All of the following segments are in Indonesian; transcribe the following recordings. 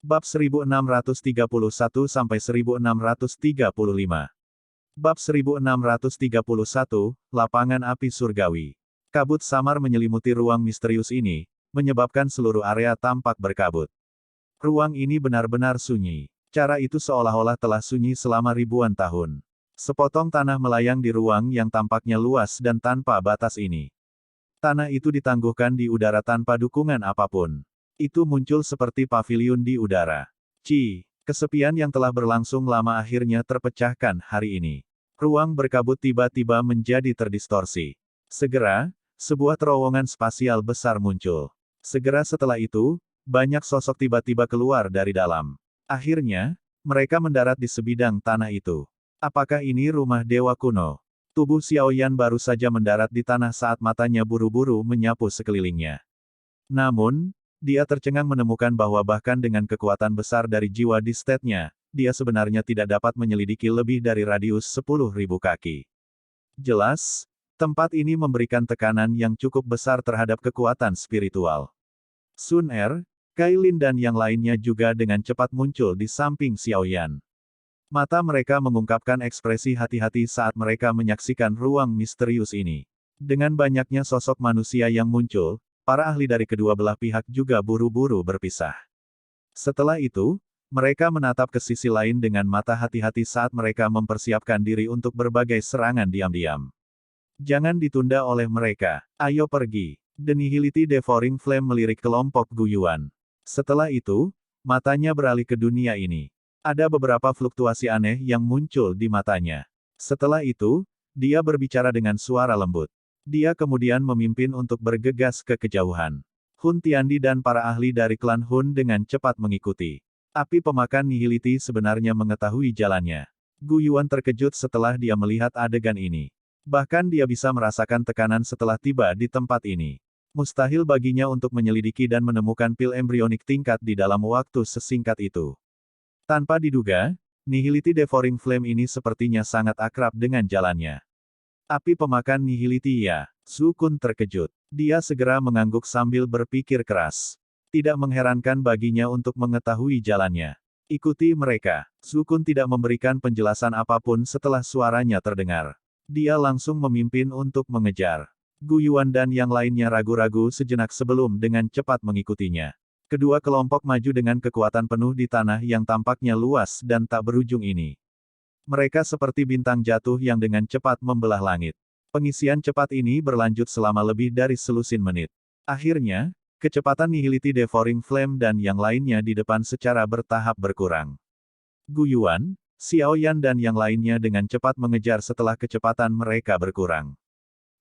Bab 1631-1635. Bab 1631, Lapangan Api Surgawi. Kabut samar menyelimuti ruang misterius ini, menyebabkan seluruh area tampak berkabut. Ruang ini benar-benar sunyi. Cara itu seolah-olah telah sunyi selama ribuan tahun. Sepotong tanah melayang di ruang yang tampaknya luas dan tanpa batas ini. Tanah itu ditangguhkan di udara tanpa dukungan apapun. Itu muncul seperti paviliun di udara. Kesepian yang telah berlangsung lama akhirnya terpecahkan hari ini. Ruang berkabut tiba-tiba menjadi terdistorsi. Segera, sebuah terowongan spasial besar muncul. Segera setelah itu, banyak sosok tiba-tiba keluar dari dalam. Akhirnya, mereka mendarat di sebidang tanah itu. Apakah ini rumah dewa kuno? Tubuh Xiaoyan baru saja mendarat di tanah saat matanya buru-buru menyapu sekelilingnya. Namun, dia tercengang menemukan bahwa bahkan dengan kekuatan besar dari jiwa di state-nya, dia sebenarnya tidak dapat menyelidiki lebih dari radius 10.000 kaki. Jelas, tempat ini memberikan tekanan yang cukup besar terhadap kekuatan spiritual. Sun Er, Kailin dan yang lainnya juga dengan cepat muncul di samping Xiaoyan. Mata mereka mengungkapkan ekspresi hati-hati saat mereka menyaksikan ruang misterius ini. Dengan banyaknya sosok manusia yang muncul, para ahli dari kedua belah pihak juga buru-buru berpisah. Setelah itu, mereka menatap ke sisi lain dengan mata hati-hati saat mereka mempersiapkan diri untuk berbagai serangan diam-diam. Jangan ditunda oleh mereka. Ayo pergi. The Nihility Devouring Flame melirik kelompok Gu Yuan. Setelah itu, matanya beralih ke dunia ini. Ada beberapa fluktuasi aneh yang muncul di matanya. Setelah itu, dia berbicara dengan suara lembut. Dia kemudian memimpin untuk bergegas ke kejauhan. Hun Tiandi dan para ahli dari klan Hun dengan cepat mengikuti. Api pemakan Nihility sebenarnya mengetahui jalannya. Gu Yuan terkejut setelah dia melihat adegan ini. Bahkan dia bisa merasakan tekanan setelah tiba di tempat ini. Mustahil baginya untuk menyelidiki dan menemukan pil embrionik tingkat di dalam waktu sesingkat itu. Tanpa diduga, Nihility Devouring Flame ini sepertinya sangat akrab dengan jalannya. Api pemakan Nihility ya. Su Kun terkejut. Dia segera mengangguk sambil berpikir keras. Tidak mengherankan baginya untuk mengetahui jalannya. Ikuti mereka. Su Kun tidak memberikan penjelasan apapun setelah suaranya terdengar. Dia langsung memimpin untuk mengejar. Gu Yuan dan yang lainnya ragu-ragu sejenak sebelum dengan cepat mengikutinya. Kedua kelompok maju dengan kekuatan penuh di tanah yang tampaknya luas dan tak berujung ini. Mereka seperti bintang jatuh yang dengan cepat membelah langit. Pengisian cepat ini berlanjut selama lebih dari selusin menit. Akhirnya, kecepatan Nihility Devouring Flame dan yang lainnya di depan secara bertahap berkurang. Gu Yuan, Xiaoyan dan yang lainnya dengan cepat mengejar setelah kecepatan mereka berkurang.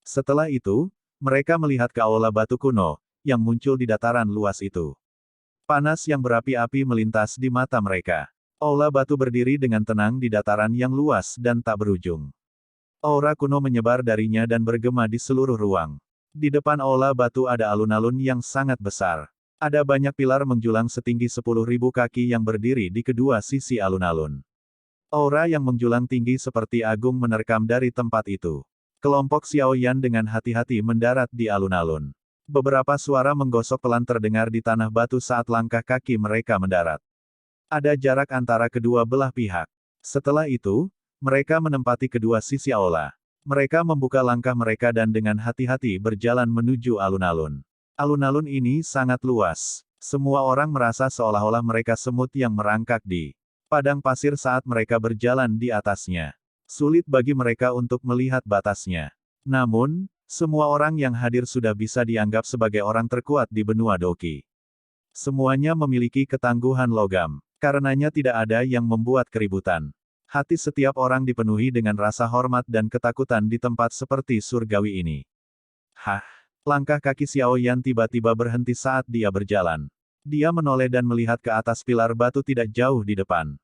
Setelah itu, mereka melihat ke aula batu kuno, yang muncul di dataran luas itu. Panas yang berapi-api melintas di mata mereka. Aula batu berdiri dengan tenang di dataran yang luas dan tak berujung. Aura kuno menyebar darinya dan bergema di seluruh ruang. Di depan aula batu ada alun-alun yang sangat besar. Ada banyak pilar menjulang setinggi 10.000 kaki yang berdiri di kedua sisi alun-alun. Aura yang menjulang tinggi seperti agung menerkam dari tempat itu. Kelompok Xiaoyan dengan hati-hati mendarat di alun-alun. Beberapa suara menggosok pelan terdengar di tanah batu saat langkah kaki mereka mendarat. Ada jarak antara kedua belah pihak. Setelah itu, mereka menempati kedua sisi aula. Mereka membuka langkah mereka dan dengan hati-hati berjalan menuju alun-alun. Alun-alun ini sangat luas. Semua orang merasa seolah-olah mereka semut yang merangkak di padang pasir saat mereka berjalan di atasnya. Sulit bagi mereka untuk melihat batasnya. Namun, semua orang yang hadir sudah bisa dianggap sebagai orang terkuat di benua Doqi. Semuanya memiliki ketangguhan logam. Karenanya tidak ada yang membuat keributan. Hati setiap orang dipenuhi dengan rasa hormat dan ketakutan di tempat seperti surgawi ini. Langkah kaki Xiaoyan tiba-tiba berhenti saat dia berjalan. Dia menoleh dan melihat ke atas pilar batu tidak jauh di depan.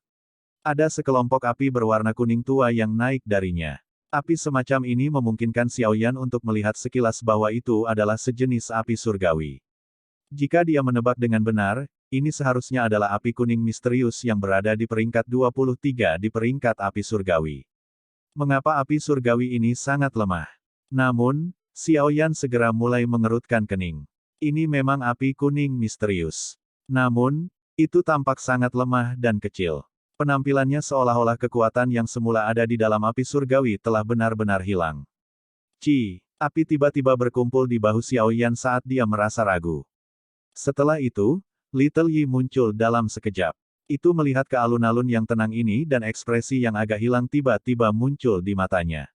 Ada sekelompok api berwarna kuning tua yang naik darinya. Api semacam ini memungkinkan Xiaoyan untuk melihat sekilas bahwa itu adalah sejenis api surgawi. Jika dia menebak dengan benar, ini seharusnya adalah api kuning misterius yang berada di peringkat 23 di peringkat api surgawi. Mengapa api surgawi ini sangat lemah? Namun, Xiaoyan segera mulai mengerutkan kening. Ini memang api kuning misterius. Namun, Itu tampak sangat lemah dan kecil. Penampilannya seolah-olah kekuatan yang semula ada di dalam api surgawi telah benar-benar hilang. Api tiba-tiba berkumpul di bahu Xiao Yan saat dia merasa ragu. Setelah itu, Little Yi muncul dalam sekejap. Itu melihat ke alun-alun yang tenang ini dan ekspresi yang agak hilang tiba-tiba muncul di matanya.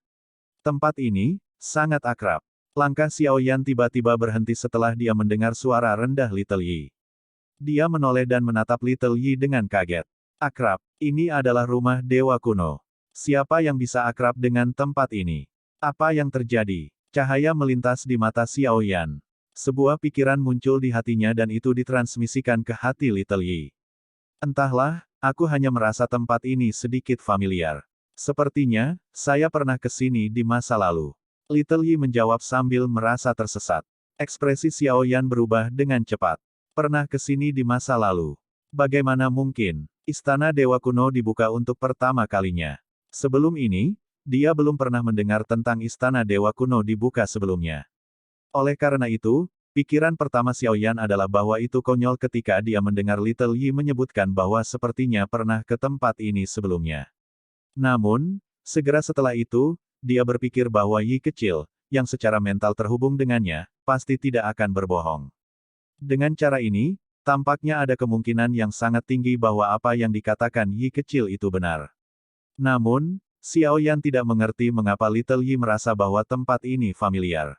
Tempat ini, sangat akrab. Langkah Xiao Yan tiba-tiba berhenti setelah dia mendengar suara rendah Little Yi. Dia menoleh dan menatap Little Yi dengan kaget. Akrab, ini adalah rumah dewa kuno. Siapa yang bisa akrab dengan tempat ini? Apa yang terjadi? Cahaya melintas di mata Xiao Yan. Sebuah pikiran muncul di hatinya dan itu ditransmisikan ke hati Little Yi. Entahlah, aku hanya merasa tempat ini sedikit familiar. Sepertinya, saya pernah ke sini di masa lalu. Little Yi menjawab sambil merasa tersesat. Ekspresi Xiao Yan berubah dengan cepat. Pernah ke sini di masa lalu. Bagaimana mungkin? Istana Dewa Kuno dibuka untuk pertama kalinya. Sebelum ini, dia belum pernah mendengar tentang Istana Dewa Kuno dibuka sebelumnya. Oleh karena itu, pikiran pertama Xiao Yan adalah bahwa itu konyol ketika dia mendengar Little Yi menyebutkan bahwa sepertinya pernah ke tempat ini sebelumnya. Namun, segera setelah itu, dia berpikir bahwa Yi kecil, yang secara mental terhubung dengannya, pasti tidak akan berbohong. Dengan cara ini, tampaknya ada kemungkinan yang sangat tinggi bahwa apa yang dikatakan Yi kecil itu benar. Namun, Xiao Yan tidak mengerti mengapa Little Yi merasa bahwa tempat ini familiar.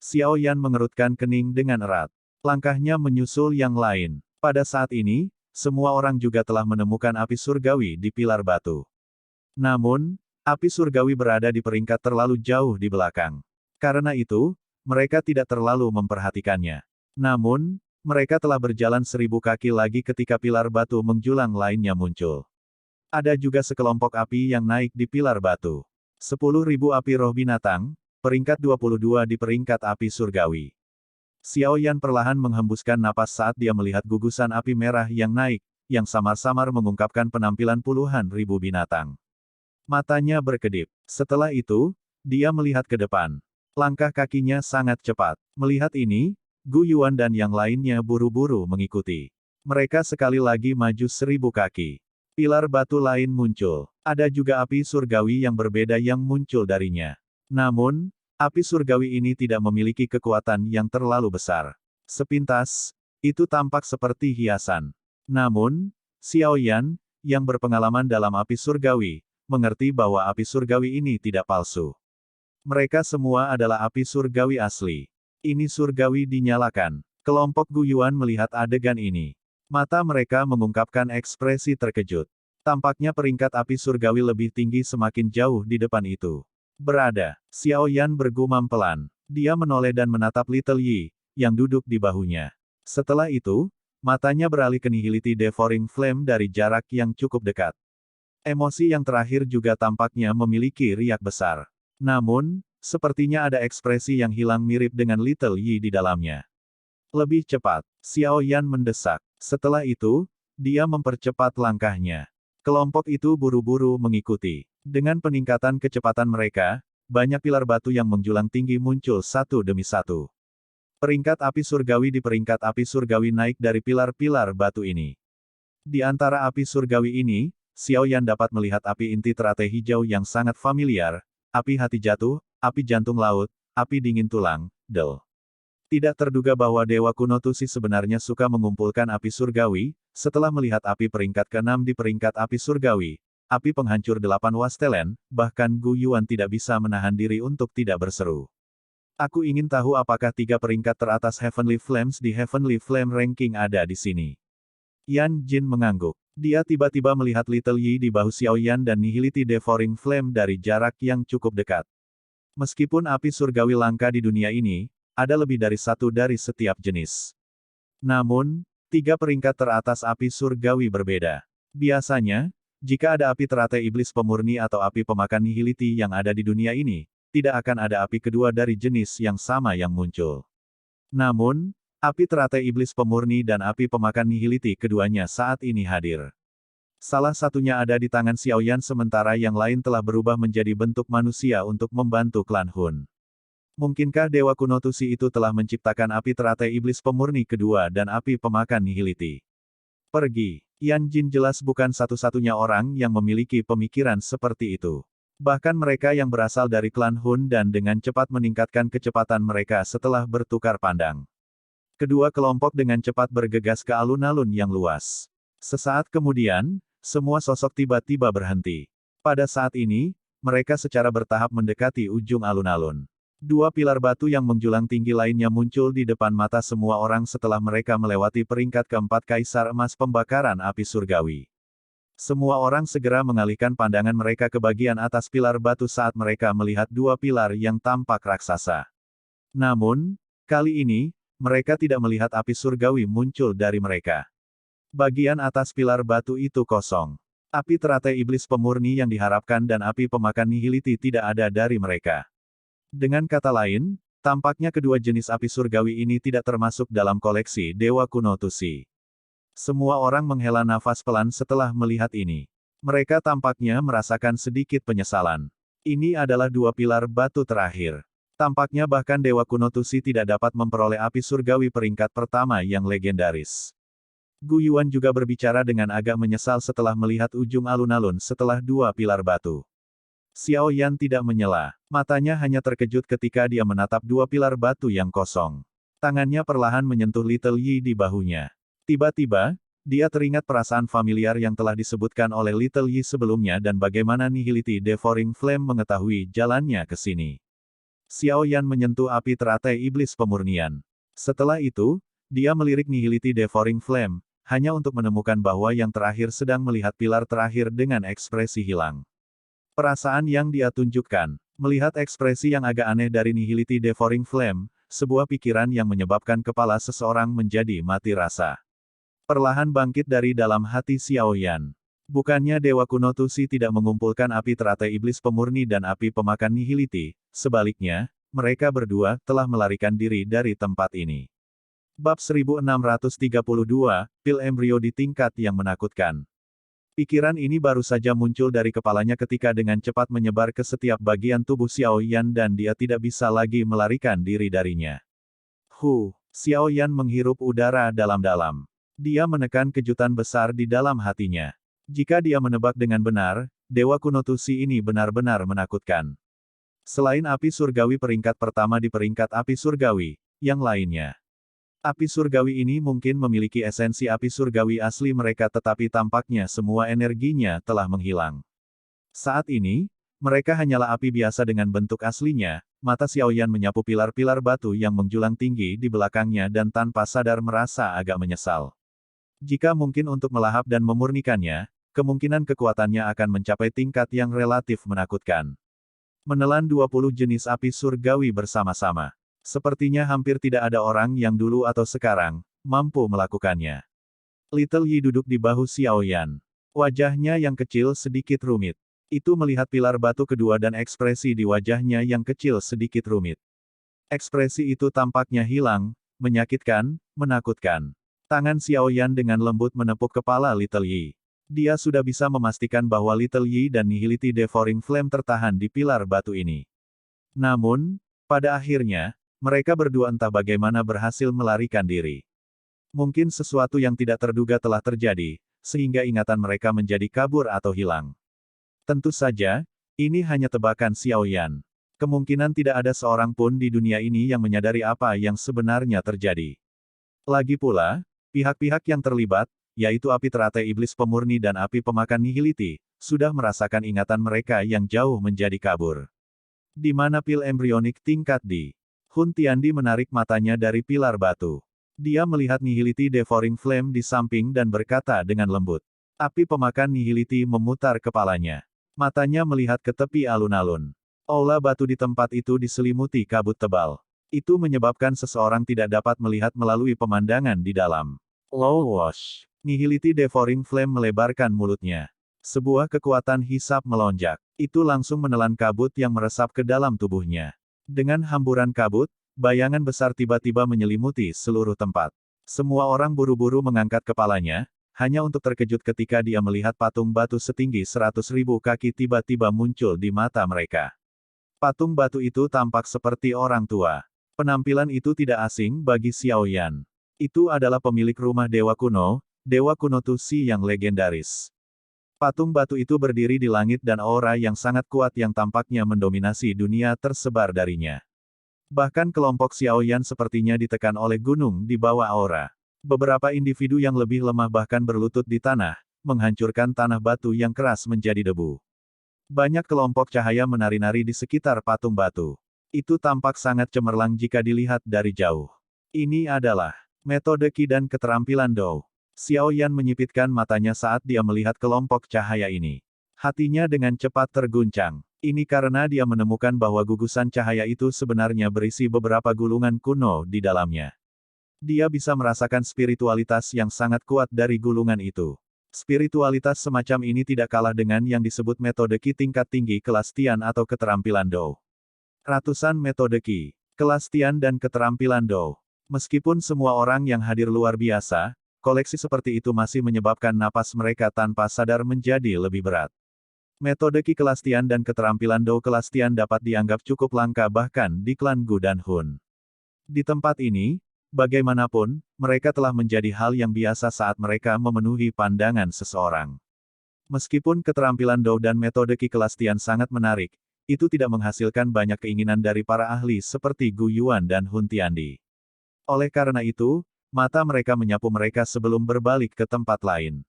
Xiao Yan mengerutkan kening dengan erat. Langkahnya menyusul yang lain. Pada saat ini, semua orang juga telah menemukan api surgawi di pilar batu. Namun, api surgawi berada di peringkat terlalu jauh di belakang. Karena itu, mereka tidak terlalu memperhatikannya. Namun, mereka telah berjalan 1000 kaki lagi ketika pilar batu menjulang lainnya muncul. Ada juga sekelompok api yang naik di pilar batu. 10.000 api roh binatang, peringkat 22 di peringkat api surgawi. Xiao Yan perlahan menghembuskan napas saat dia melihat gugusan api merah yang naik, yang samar-samar mengungkapkan penampilan puluhan ribu binatang. Matanya berkedip. Setelah itu, dia melihat ke depan. Langkah kakinya sangat cepat. Melihat ini, Gu Yuan dan yang lainnya buru-buru mengikuti. Mereka sekali lagi maju 1000 kaki. Pilar batu lain muncul. Ada juga api surgawi yang berbeda yang muncul darinya. Namun, api surgawi ini tidak memiliki kekuatan yang terlalu besar. Sepintas, itu tampak seperti hiasan. Namun, Xiao Yan, yang berpengalaman dalam api surgawi, mengerti bahwa api surgawi ini tidak palsu. Mereka semua adalah api surgawi asli. Ini surgawi dinyalakan. Kelompok Gu Yuan melihat adegan ini. Mata mereka mengungkapkan ekspresi terkejut. Tampaknya peringkat api surgawi lebih tinggi semakin jauh di depan itu. Berada. Xiao Yan bergumam pelan. Dia menoleh dan menatap Little Yi, yang duduk di bahunya. Setelah itu, matanya beralih ke Nihility Devouring Flame dari jarak yang cukup dekat. Emosi yang terakhir juga tampaknya memiliki riak besar. Namun, sepertinya ada ekspresi yang hilang mirip dengan Little Yi di dalamnya. Lebih cepat, Xiao Yan mendesak. Setelah itu, dia mempercepat langkahnya. Kelompok itu buru-buru mengikuti. Dengan peningkatan kecepatan mereka, banyak pilar batu yang menjulang tinggi muncul satu demi satu. Peringkat api surgawi di peringkat api surgawi naik dari pilar-pilar batu ini. Di antara api surgawi ini, Xiao Yan dapat melihat api inti teratai hijau yang sangat familiar, api hati jatuh, api jantung laut, api dingin tulang, Del. Tidak terduga bahwa Dewa Kuno Tusi sebenarnya suka mengumpulkan api surgawi. Setelah melihat api peringkat ke-6 di peringkat api surgawi, api penghancur 8 wastelen, bahkan Gu Yuan tidak bisa menahan diri untuk tidak berseru. Aku ingin tahu apakah 3 peringkat teratas Heavenly Flames di Heavenly Flame Ranking ada di sini. Yan Jin mengangguk. Dia tiba-tiba melihat Little Yi di bahu Xiao Yan dan Nihility Devouring Flame dari jarak yang cukup dekat. Meskipun api surgawi langka di dunia ini, ada lebih dari satu dari setiap jenis. Namun, 3 peringkat teratas api surgawi berbeda. Biasanya, jika ada api teratai iblis pemurni atau api pemakan nihility yang ada di dunia ini, tidak akan ada api kedua dari jenis yang sama yang muncul. Namun, api teratai iblis pemurni dan api pemakan nihility keduanya saat ini hadir. Salah satunya ada di tangan Xiao Yan sementara yang lain telah berubah menjadi bentuk manusia untuk membantu klan Hun. Mungkinkah Dewa Kuno Tusi itu telah menciptakan api teratai iblis pemurni kedua dan api pemakan nihility? Pergi. Yan Jin jelas bukan satu-satunya orang yang memiliki pemikiran seperti itu. Bahkan mereka yang berasal dari klan Hun dan dengan cepat meningkatkan kecepatan mereka setelah bertukar pandang. Kedua kelompok dengan cepat bergegas ke alun-alun yang luas. Sesaat kemudian, semua sosok tiba-tiba berhenti. Pada saat ini, mereka secara bertahap mendekati ujung alun-alun. Dua pilar batu yang menjulang tinggi lainnya muncul di depan mata semua orang setelah mereka melewati peringkat keempat Kaisar Emas Pembakaran Api Surgawi. Semua orang segera mengalihkan pandangan mereka ke bagian atas pilar batu saat mereka melihat dua pilar yang tampak raksasa. Namun, kali ini, mereka tidak melihat api surgawi muncul dari mereka. Bagian atas pilar batu itu kosong. Api teratai iblis pemurni yang diharapkan dan api pemakan nihiliti tidak ada dari mereka. Dengan kata lain, tampaknya kedua jenis api surgawi ini tidak termasuk dalam koleksi Dewa Kuno Tusi. Semua orang menghela nafas pelan setelah melihat ini. Mereka tampaknya merasakan sedikit penyesalan. Ini adalah dua pilar batu terakhir. Tampaknya bahkan Dewa Kuno Tusi tidak dapat memperoleh api surgawi peringkat pertama yang legendaris. Gu Yuan juga berbicara dengan agak menyesal setelah melihat ujung alun-alun setelah dua pilar batu. Xiao Yan tidak menyela. Matanya hanya terkejut ketika dia menatap dua pilar batu yang kosong. Tangannya perlahan menyentuh Little Yi di bahunya. Tiba-tiba, dia teringat perasaan familiar yang telah disebutkan oleh Little Yi sebelumnya dan bagaimana Nihility Devouring Flame mengetahui jalannya ke sini. Xiao Yan menyentuh api teratai iblis pemurnian. Setelah itu, dia melirik Nihility Devouring Flame, hanya untuk menemukan bahwa yang terakhir sedang melihat pilar terakhir dengan ekspresi hilang. Perasaan yang dia tunjukkan, melihat ekspresi yang agak aneh dari Nihility Devouring Flame, sebuah pikiran yang menyebabkan kepala seseorang menjadi mati rasa. Perlahan bangkit dari dalam hati Xiao Yan. Bukannya Dewa Kuno Tusi tidak mengumpulkan api teratai iblis pemurni dan api pemakan nihility, sebaliknya, mereka berdua telah melarikan diri dari tempat ini. Bab 1632, Pil Embrio di tingkat yang menakutkan. Pikiran ini baru saja muncul dari kepalanya ketika dengan cepat menyebar ke setiap bagian tubuh Xiao Yan dan dia tidak bisa lagi melarikan diri darinya. Xiao Yan menghirup udara dalam-dalam. Dia menekan kejutan besar di dalam hatinya. Jika dia menebak dengan benar, Dewa Kuno Tusi ini benar-benar menakutkan. Selain api surgawi peringkat pertama di peringkat api surgawi, yang lainnya. Api surgawi ini mungkin memiliki esensi api surgawi asli mereka tetapi tampaknya semua energinya telah menghilang. Saat ini, mereka hanyalah api biasa dengan bentuk aslinya. Mata Xiao Yan menyapu pilar-pilar batu yang menjulang tinggi di belakangnya dan tanpa sadar merasa agak menyesal. Jika mungkin untuk melahap dan memurnikannya, kemungkinan kekuatannya akan mencapai tingkat yang relatif menakutkan. Menelan 20 jenis api surgawi bersama-sama. Sepertinya hampir tidak ada orang yang dulu atau sekarang, mampu melakukannya. Little Yi duduk di bahu Xiao Yan. Wajahnya yang kecil sedikit rumit. Itu melihat pilar batu kedua dan ekspresi di wajahnya yang kecil sedikit rumit. Ekspresi itu tampaknya hilang, menyakitkan, menakutkan. Tangan Xiao Yan dengan lembut menepuk kepala Little Yi. Dia sudah bisa memastikan bahwa Little Yi dan Nihility Devouring Flame tertahan di pilar batu ini. Namun, pada akhirnya, mereka berdua entah bagaimana berhasil melarikan diri. Mungkin sesuatu yang tidak terduga telah terjadi, sehingga ingatan mereka menjadi kabur atau hilang. Tentu saja, ini hanya tebakan Xiao Yan. Kemungkinan tidak ada seorang pun di dunia ini yang menyadari apa yang sebenarnya terjadi. Lagi pula, pihak-pihak yang terlibat, yaitu api teratai iblis pemurni dan api pemakan nihility, sudah merasakan ingatan mereka yang jauh menjadi kabur. Di mana pil embrionik tingkat di? Hun Tiandi menarik matanya dari pilar batu. Dia melihat Nihility Devouring Flame di samping dan berkata dengan lembut. Api pemakan Nihility memutar kepalanya. Matanya melihat ke tepi alun-alun. Aula batu di tempat itu diselimuti kabut tebal. Itu menyebabkan seseorang tidak dapat melihat melalui pemandangan di dalam. Low wash. Nihility Devouring Flame melebarkan mulutnya. Sebuah kekuatan hisap melonjak. Itu langsung menelan kabut yang meresap ke dalam tubuhnya. Dengan hamburan kabut, bayangan besar tiba-tiba menyelimuti seluruh tempat. Semua orang buru-buru mengangkat kepalanya, hanya untuk terkejut ketika dia melihat patung batu setinggi 100.000 kaki tiba-tiba muncul di mata mereka. Patung batu itu tampak seperti orang tua. Penampilan itu tidak asing bagi Xiao Yan. Itu adalah pemilik rumah Dewa Kuno, dewa kuno Tusi yang legendaris. Patung batu itu berdiri di langit dan aura yang sangat kuat yang tampaknya mendominasi dunia tersebar darinya. Bahkan kelompok Xiaoyan sepertinya ditekan oleh gunung di bawah aura. Beberapa individu yang lebih lemah bahkan berlutut di tanah, menghancurkan tanah batu yang keras menjadi debu. Banyak kelompok cahaya menari-nari di sekitar patung batu. Itu tampak sangat cemerlang jika dilihat dari jauh. Ini adalah metode Qi dan keterampilan Dou. Xiaoyan menyipitkan matanya saat dia melihat kelompok cahaya ini. Hatinya dengan cepat terguncang. Ini karena dia menemukan bahwa gugusan cahaya itu sebenarnya berisi beberapa gulungan kuno di dalamnya. Dia bisa merasakan spiritualitas yang sangat kuat dari gulungan itu. Spiritualitas semacam ini tidak kalah dengan yang disebut metode Qi tingkat tinggi kelas Tian atau keterampilan Dou. Ratusan metode Qi, kelas Tian dan keterampilan Dou. Meskipun semua orang yang hadir luar biasa, koleksi seperti itu masih menyebabkan napas mereka tanpa sadar menjadi lebih berat. Metode Qi kelas Tian dan keterampilan Dou kelas Tian dapat dianggap cukup langka bahkan di klan Gu dan Hun. Di tempat ini, bagaimanapun, mereka telah menjadi hal yang biasa saat mereka memenuhi pandangan seseorang. Meskipun keterampilan Dou dan metode Qi kelas Tian sangat menarik, itu tidak menghasilkan banyak keinginan dari para ahli seperti Gu Yuan dan Hun Tiandi. Oleh karena itu, mata mereka menyapu mereka sebelum berbalik ke tempat lain.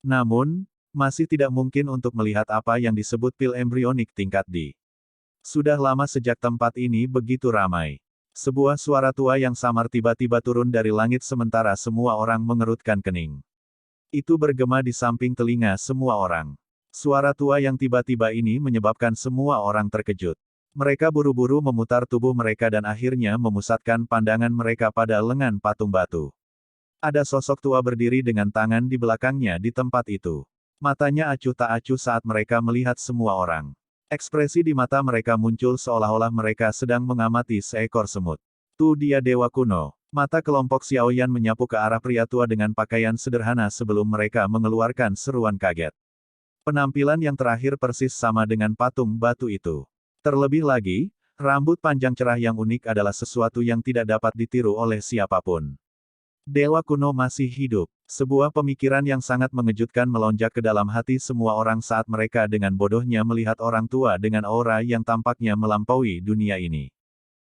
Namun, masih tidak mungkin untuk melihat apa yang disebut pil embrionik tingkat D. Sudah lama sejak tempat ini begitu ramai. Sebuah suara tua yang samar tiba-tiba turun dari langit sementara semua orang mengerutkan kening. Itu bergema di samping telinga semua orang. Suara tua yang tiba-tiba ini menyebabkan semua orang terkejut. Mereka buru-buru memutar tubuh mereka dan akhirnya memusatkan pandangan mereka pada lengan patung batu. Ada sosok tua berdiri dengan tangan di belakangnya di tempat itu. Matanya acuh tak acuh saat mereka melihat semua orang. Ekspresi di mata mereka muncul seolah-olah mereka sedang mengamati seekor semut. Tuh dia dewa kuno. Mata kelompok Xiaoyan menyapu ke arah pria tua dengan pakaian sederhana sebelum mereka mengeluarkan seruan kaget. Penampilan yang terakhir persis sama dengan patung batu itu. Terlebih lagi, rambut panjang cerah yang unik adalah sesuatu yang tidak dapat ditiru oleh siapapun. Dewa kuno masih hidup. Sebuah pemikiran yang sangat mengejutkan melonjak ke dalam hati semua orang saat mereka dengan bodohnya melihat orang tua dengan aura yang tampaknya melampaui dunia ini.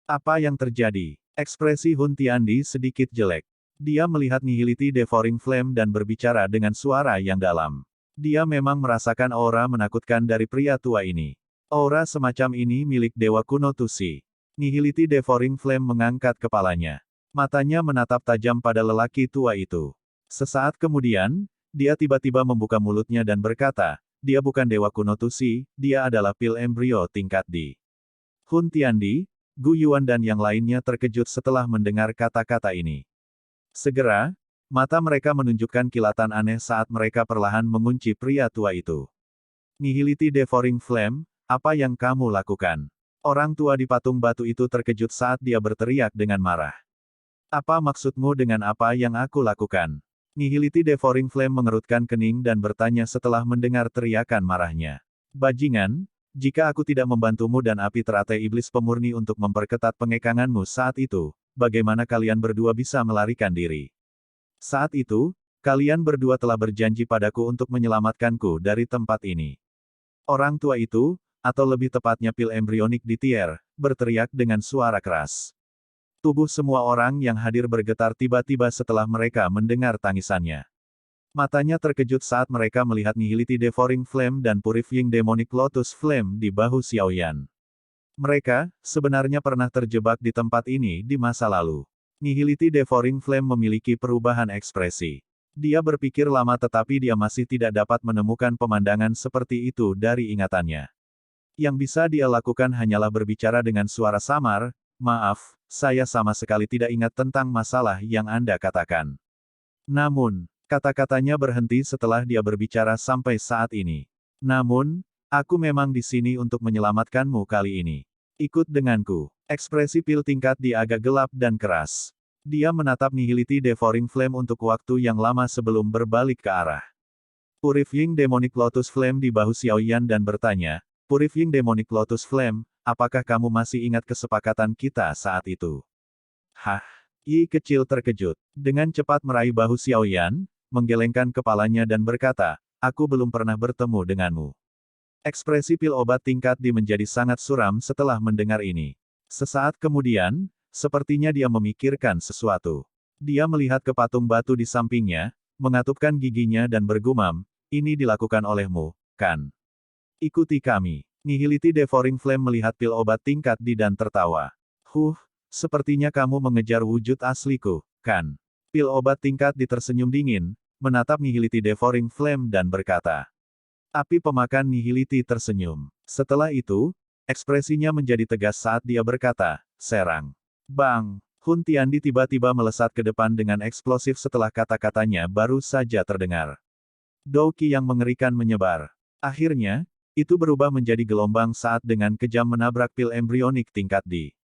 Apa yang terjadi? Ekspresi Hun Tiandi sedikit jelek. Dia melihat Nihility Devouring Flame dan berbicara dengan suara yang dalam. Dia memang merasakan aura menakutkan dari pria tua ini. Aura semacam ini milik dewa kuno Tusi. Nihility Devouring Flame mengangkat kepalanya. Matanya menatap tajam pada lelaki tua itu. Sesaat kemudian, dia tiba-tiba membuka mulutnya dan berkata, dia bukan dewa kuno Tusi, dia adalah pil embrio tingkat D. Hun Tiandi, Gu Yuan dan yang lainnya terkejut setelah mendengar kata-kata ini. Segera, mata mereka menunjukkan kilatan aneh saat mereka perlahan mengunci pria tua itu. Nihility Devouring Flame, apa yang kamu lakukan? Orang tua di patung batu itu terkejut saat dia berteriak dengan marah. Apa maksudmu dengan apa yang aku lakukan? Nihility Devouring Flame mengerutkan kening dan bertanya setelah mendengar teriakan marahnya. Bajingan, jika aku tidak membantumu dan api teratai iblis pemurni untuk memperketat pengekanganmu saat itu, bagaimana kalian berdua bisa melarikan diri? Saat itu, kalian berdua telah berjanji padaku untuk menyelamatkanku dari tempat ini. Orang tua itu, atau lebih tepatnya pil embrionik di Tier, berteriak dengan suara keras. Tubuh semua orang yang hadir bergetar tiba-tiba setelah mereka mendengar tangisannya. Matanya terkejut saat mereka melihat Nihility Devouring Flame dan Purifying Demonic Lotus Flame di bahu Xiaoyan. Mereka, sebenarnya pernah terjebak di tempat ini di masa lalu. Nihility Devouring Flame memiliki perubahan ekspresi. Dia berpikir lama tetapi dia masih tidak dapat menemukan pemandangan seperti itu dari ingatannya. Yang bisa dia lakukan hanyalah berbicara dengan suara samar, maaf, saya sama sekali tidak ingat tentang masalah yang Anda katakan. Namun, kata-katanya berhenti setelah dia berbicara sampai saat ini. Namun, aku memang di sini untuk menyelamatkanmu kali ini. Ikut denganku. Ekspresi pil tingkat di agak gelap dan keras. Dia menatap Nihility Devouring Flame untuk waktu yang lama sebelum berbalik ke arah Purifying Demonic Lotus Flame di bahu Xiaoyan dan bertanya, Purifying Demonic Lotus Flame, apakah kamu masih ingat kesepakatan kita saat itu? Hah? Yi kecil terkejut. Dengan cepat meraih bahu Xiaoyan, menggelengkan kepalanya dan berkata, aku belum pernah bertemu denganmu. Ekspresi pil obat tingkat D menjadi sangat suram setelah mendengar ini. Sesaat kemudian, sepertinya dia memikirkan sesuatu. Dia melihat ke patung batu di sampingnya, mengatupkan giginya dan bergumam, ini dilakukan olehmu, kan? Ikuti kami. Nihility Devouring Flame melihat pil obat tingkat D dan tertawa. Sepertinya kamu mengejar wujud asliku, kan? Pil obat tingkat D tersenyum dingin, menatap Nihility Devouring Flame dan berkata. Api pemakan Nihility tersenyum. Setelah itu, ekspresinya menjadi tegas saat dia berkata, serang. Bang! Hun Tiandi tiba-tiba melesat ke depan dengan eksplosif setelah kata-katanya baru saja terdengar. Douki yang mengerikan menyebar. Akhirnya, itu berubah menjadi gelombang saat dengan kejam menabrak pil embrionik tingkat D.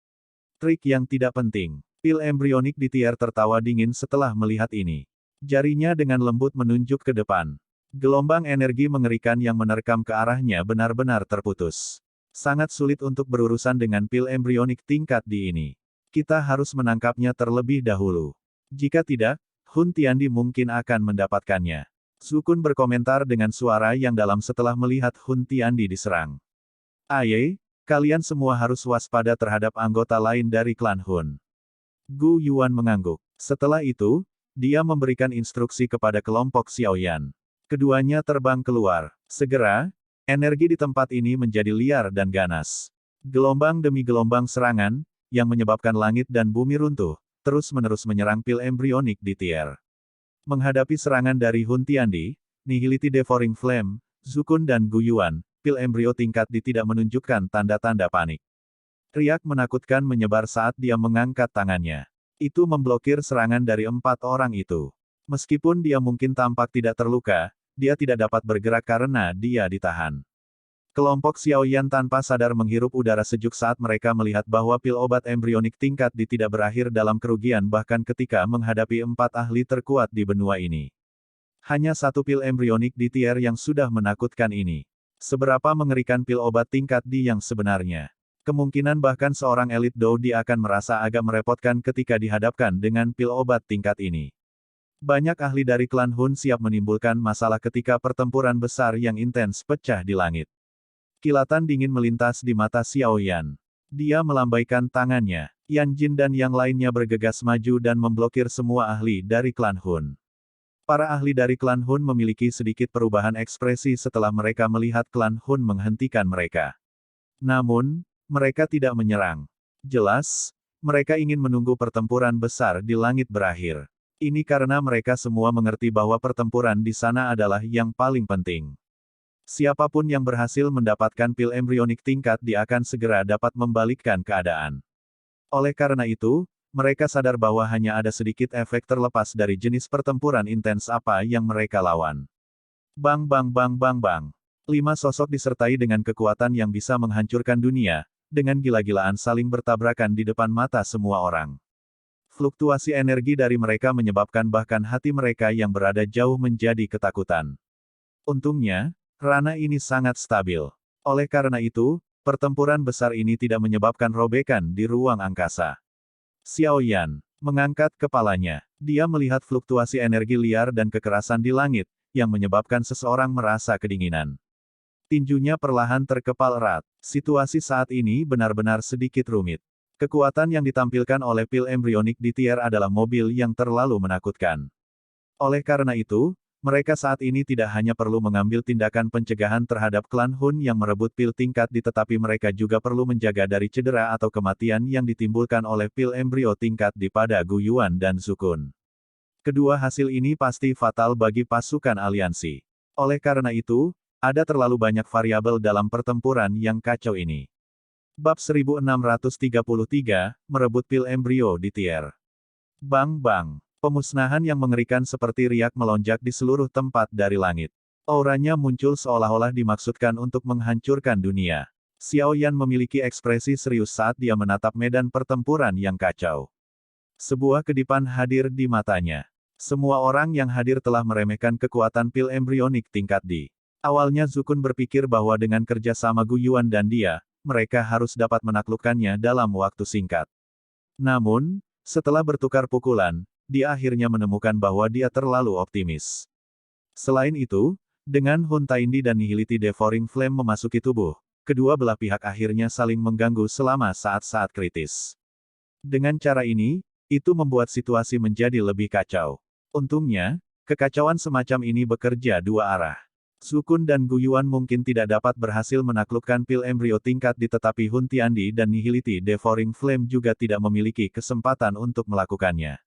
Trik yang tidak penting. Pil embrionik di tier tertawa dingin setelah melihat ini. Jarinya dengan lembut menunjuk ke depan. Gelombang energi mengerikan yang menerkam ke arahnya benar-benar terputus. Sangat sulit untuk berurusan dengan pil embrionik tingkat D ini. Kita harus menangkapnya terlebih dahulu. Jika tidak, Hun Tiandi mungkin akan mendapatkannya. Zukun berkomentar dengan suara yang dalam setelah melihat Hun Tiandi diserang. Aye, kalian semua harus waspada terhadap anggota lain dari klan Hun. Gu Yuan mengangguk. Setelah itu, dia memberikan instruksi kepada kelompok Xiaoyan. Keduanya terbang keluar. Segera, energi di tempat ini menjadi liar dan ganas. Gelombang demi gelombang serangan, yang menyebabkan langit dan bumi runtuh, terus-menerus menyerang pil embrionik di tier. Menghadapi serangan dari Hun Tiandi, Nihility Devouring Flame, Zukun dan Gu Yuan, pil embrio tingkat D tidak menunjukkan tanda-tanda panik. Riak menakutkan menyebar saat dia mengangkat tangannya. Itu memblokir serangan dari 4 orang itu. Meskipun dia mungkin tampak tidak terluka, dia tidak dapat bergerak karena dia ditahan. Kelompok Xiaoyan tanpa sadar menghirup udara sejuk saat mereka melihat bahwa pil obat embrionik tingkat D tidak berakhir dalam kerugian bahkan ketika menghadapi 4 ahli terkuat di benua ini. Hanya satu pil embrionik di tier yang sudah menakutkan ini. Seberapa mengerikan pil obat tingkat D yang sebenarnya? Kemungkinan bahkan seorang elit Doudi akan merasa agak merepotkan ketika dihadapkan dengan pil obat tingkat ini. Banyak ahli dari klan Hun siap menimbulkan masalah ketika pertempuran besar yang intens pecah di langit. Kilatan dingin melintas di mata Xiaoyan. Dia melambaikan tangannya. Yan Jin dan yang lainnya bergegas maju dan memblokir semua ahli dari klan Hun. Para ahli dari klan Hun memiliki sedikit perubahan ekspresi setelah mereka melihat klan Hun menghentikan mereka. Namun, mereka tidak menyerang. Jelas, mereka ingin menunggu pertempuran besar di langit berakhir. Ini karena mereka semua mengerti bahwa pertempuran di sana adalah yang paling penting. Siapapun yang berhasil mendapatkan pil embrionik tingkat D akan segera dapat membalikkan keadaan. Oleh karena itu, mereka sadar bahwa hanya ada sedikit efek terlepas dari jenis pertempuran intens apa yang mereka lawan. Bang bang bang bang bang. 5 sosok disertai dengan kekuatan yang bisa menghancurkan dunia, dengan gila-gilaan saling bertabrakan di depan mata semua orang. Fluktuasi energi dari mereka menyebabkan bahkan hati mereka yang berada jauh menjadi ketakutan. Untungnya, ranah ini sangat stabil. Oleh karena itu, pertempuran besar ini tidak menyebabkan robekan di ruang angkasa. Xiaoyan mengangkat kepalanya. Dia melihat fluktuasi energi liar dan kekerasan di langit, yang menyebabkan seseorang merasa kedinginan. Tinjunya perlahan terkepal erat. Situasi saat ini benar-benar sedikit rumit. Kekuatan yang ditampilkan oleh pil embrionik di tier adalah mobil yang terlalu menakutkan. Oleh karena itu, mereka saat ini tidak hanya perlu mengambil tindakan pencegahan terhadap klan Hun yang merebut pil tingkat D tetapi mereka juga perlu menjaga dari cedera atau kematian yang ditimbulkan oleh pil embrio tingkat D pada Gu Yuan dan Zukun. Kedua hasil ini pasti fatal bagi pasukan aliansi. Oleh karena itu, ada terlalu banyak variabel dalam pertempuran yang kacau ini. Bab 1633, merebut pil embrio di tier. Bang bang. Pemusnahan yang mengerikan seperti riak melonjak di seluruh tempat dari langit. Auranya muncul seolah-olah dimaksudkan untuk menghancurkan dunia. Xiaoyan memiliki ekspresi serius saat dia menatap medan pertempuran yang kacau. Sebuah kedipan hadir di matanya. Semua orang yang hadir telah meremehkan kekuatan pil embrionik tingkat D. Awalnya Zukun berpikir bahwa dengan kerja sama Gu Yuan dan dia, mereka harus dapat menaklukkannya dalam waktu singkat. Namun, setelah bertukar pukulan, dia akhirnya menemukan bahwa dia terlalu optimis. Selain itu, dengan Huntaindi dan Nihility Devouring Flame memasuki tubuh, kedua belah pihak akhirnya saling mengganggu selama saat-saat kritis. Dengan cara ini, itu membuat situasi menjadi lebih kacau. Untungnya, kekacauan semacam ini bekerja dua arah. Sukun dan Guyuan mungkin tidak dapat berhasil menaklukkan pil embrio tingkat D, tetapi Huntiandi dan Nihility Devouring Flame juga tidak memiliki kesempatan untuk melakukannya.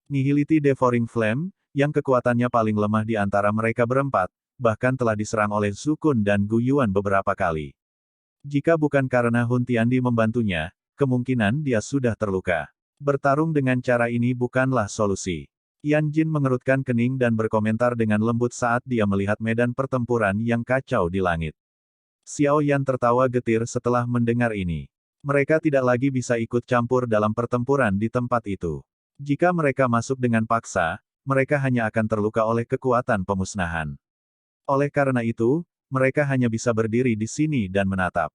Nihility Devouring Flame, yang kekuatannya paling lemah di antara mereka berempat, bahkan telah diserang oleh Sukun dan Guyuan beberapa kali. Jika bukan karena Huntiandi membantunya, kemungkinan dia sudah terluka. Bertarung dengan cara ini bukanlah solusi. Yan Jin mengerutkan kening dan berkomentar dengan lembut saat dia melihat medan pertempuran yang kacau di langit. Xiao Yan tertawa getir setelah mendengar ini. Mereka tidak lagi bisa ikut campur dalam pertempuran di tempat itu. Jika mereka masuk dengan paksa, mereka hanya akan terluka oleh kekuatan pemusnahan. Oleh karena itu, mereka hanya bisa berdiri di sini dan menatap.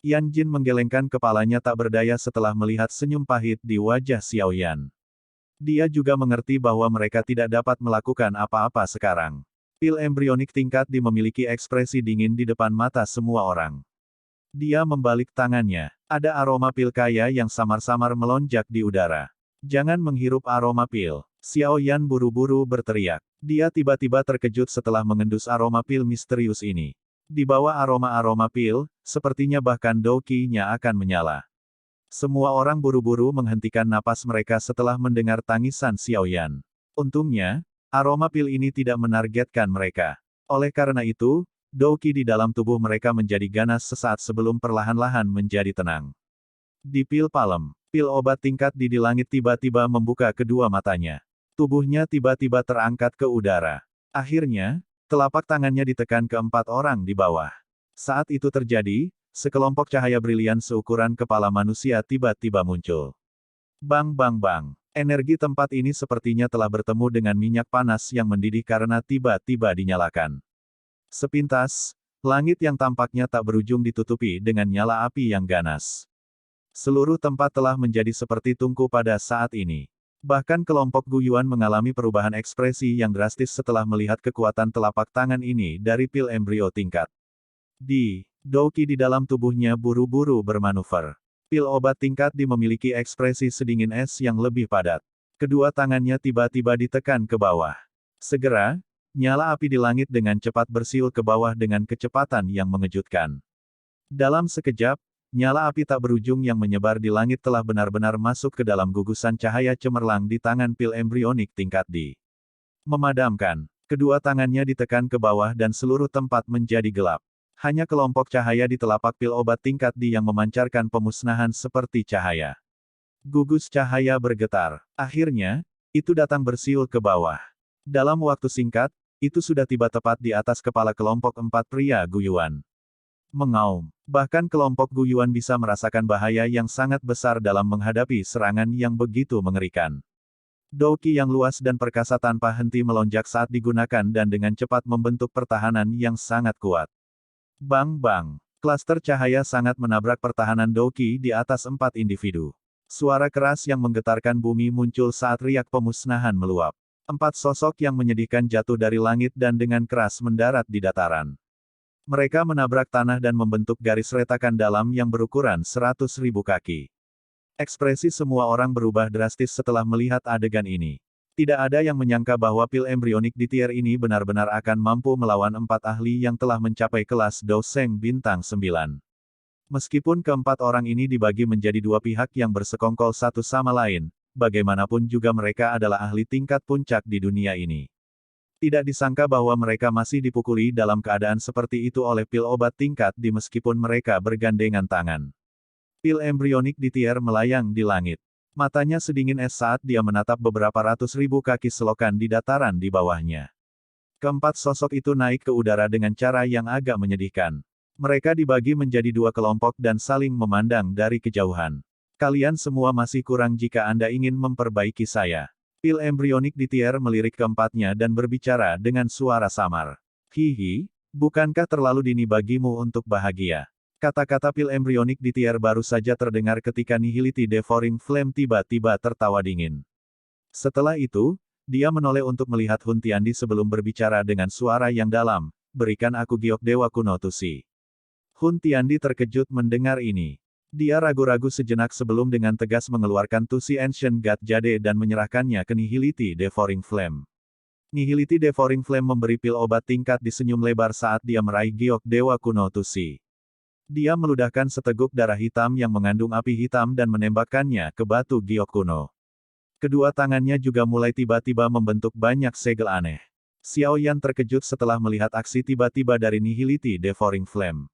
Yan Jin menggelengkan kepalanya tak berdaya setelah melihat senyum pahit di wajah Xiao Yan. Dia juga mengerti bahwa mereka tidak dapat melakukan apa-apa sekarang. Pil embrionik tingkat D memiliki ekspresi dingin di depan mata semua orang. Dia membalik tangannya. Ada aroma pil kaya yang samar-samar melonjak di udara. Jangan menghirup aroma pil. Xiao Yan buru-buru berteriak. Dia tiba-tiba terkejut setelah mengendus aroma pil misterius ini. Di bawah aroma-aroma pil, sepertinya bahkan Douki-nya akan menyala. Semua orang buru-buru menghentikan napas mereka setelah mendengar tangisan Xiao Yan. Untungnya, aroma pil ini tidak menargetkan mereka. Oleh karena itu, Douki di dalam tubuh mereka menjadi ganas sesaat sebelum perlahan-lahan menjadi tenang. Di pil palem, pil obat tingkat di langit tiba-tiba membuka kedua matanya. Tubuhnya tiba-tiba terangkat ke udara. Akhirnya, telapak tangannya ditekan ke 4 orang di bawah. Saat itu terjadi, sekelompok cahaya brilian seukuran kepala manusia tiba-tiba muncul. Bang bang bang. Energi tempat ini sepertinya telah bertemu dengan minyak panas yang mendidih karena tiba-tiba dinyalakan. Sepintas, langit yang tampaknya tak berujung ditutupi dengan nyala api yang ganas. Seluruh tempat telah menjadi seperti tungku pada saat ini. Bahkan kelompok Guyuan mengalami perubahan ekspresi yang drastis setelah melihat kekuatan telapak tangan ini dari pil embrio tingkat D. Douki di dalam tubuhnya buru-buru bermanuver. Pil obat tingkat D memiliki ekspresi sedingin es yang lebih padat. Kedua tangannya tiba-tiba ditekan ke bawah. Segera, nyala api di langit dengan cepat bersiul ke bawah dengan kecepatan yang mengejutkan. Dalam sekejap, nyala api tak berujung yang menyebar di langit telah benar-benar masuk ke dalam gugusan cahaya cemerlang di tangan pil embrionik tingkat D. Memadamkan. Kedua tangannya ditekan ke bawah dan seluruh tempat menjadi gelap. Hanya kelompok cahaya di telapak pil obat tingkat D yang memancarkan pemusnahan seperti cahaya. Gugus cahaya bergetar. Akhirnya, itu datang bersiul ke bawah. Dalam waktu singkat, itu sudah tiba tepat di atas kepala kelompok 4 pria Guyuan. Mengaum. Bahkan kelompok Guyuan bisa merasakan bahaya yang sangat besar dalam menghadapi serangan yang begitu mengerikan. Douki yang luas dan perkasa tanpa henti melonjak saat digunakan dan dengan cepat membentuk pertahanan yang sangat kuat. Bang bang. Klaster cahaya sangat menabrak pertahanan Douki di atas 4 individu. Suara keras yang menggetarkan bumi muncul saat riak pemusnahan meluap. 4 sosok yang menyedihkan jatuh dari langit dan dengan keras mendarat di dataran. Mereka menabrak tanah dan membentuk garis retakan dalam yang berukuran 100.000 kaki. Ekspresi semua orang berubah drastis setelah melihat adegan ini. Tidak ada yang menyangka bahwa pil embrionik di tier ini benar-benar akan mampu melawan 4 ahli yang telah mencapai kelas Doseng bintang 9. Meskipun keempat orang ini dibagi menjadi dua pihak yang bersekongkol satu sama lain, bagaimanapun juga mereka adalah ahli tingkat puncak di dunia ini. Tidak disangka bahwa mereka masih dipukuli dalam keadaan seperti itu oleh pil obat tingkat D meskipun mereka bergandengan tangan. Pil embrionik di tier melayang di langit. Matanya sedingin es saat dia menatap beberapa ratus ribu kaki selokan di dataran di bawahnya. Keempat sosok itu naik ke udara dengan cara yang agak menyedihkan. Mereka dibagi menjadi dua kelompok dan saling memandang dari kejauhan. Kalian semua masih kurang jika Anda ingin memperbaiki saya. Pil embrionik di tier melirik keempatnya dan berbicara dengan suara samar. Hihi, bukankah terlalu dini bagimu untuk bahagia? Kata-kata pil embrionik di tier baru saja terdengar ketika Nihility Devouring Flame tiba-tiba tertawa dingin. Setelah itu, dia menoleh untuk melihat Hun Tiandi sebelum berbicara dengan suara yang dalam, berikan aku giok dewa kuno Tusi. Hun Tiandi terkejut mendengar ini. Dia ragu-ragu sejenak sebelum dengan tegas mengeluarkan Tusi Ancient God Jade dan menyerahkannya ke Nihility Devouring Flame. Nihility Devouring Flame memberi pil obat tingkat di senyum lebar saat dia meraih giok dewa kuno Tusi. Dia meludahkan seteguk darah hitam yang mengandung api hitam dan menembakkannya ke batu giok kuno. Kedua tangannya juga mulai tiba-tiba membentuk banyak segel aneh. Xiao Yan terkejut setelah melihat aksi tiba-tiba dari Nihility Devouring Flame.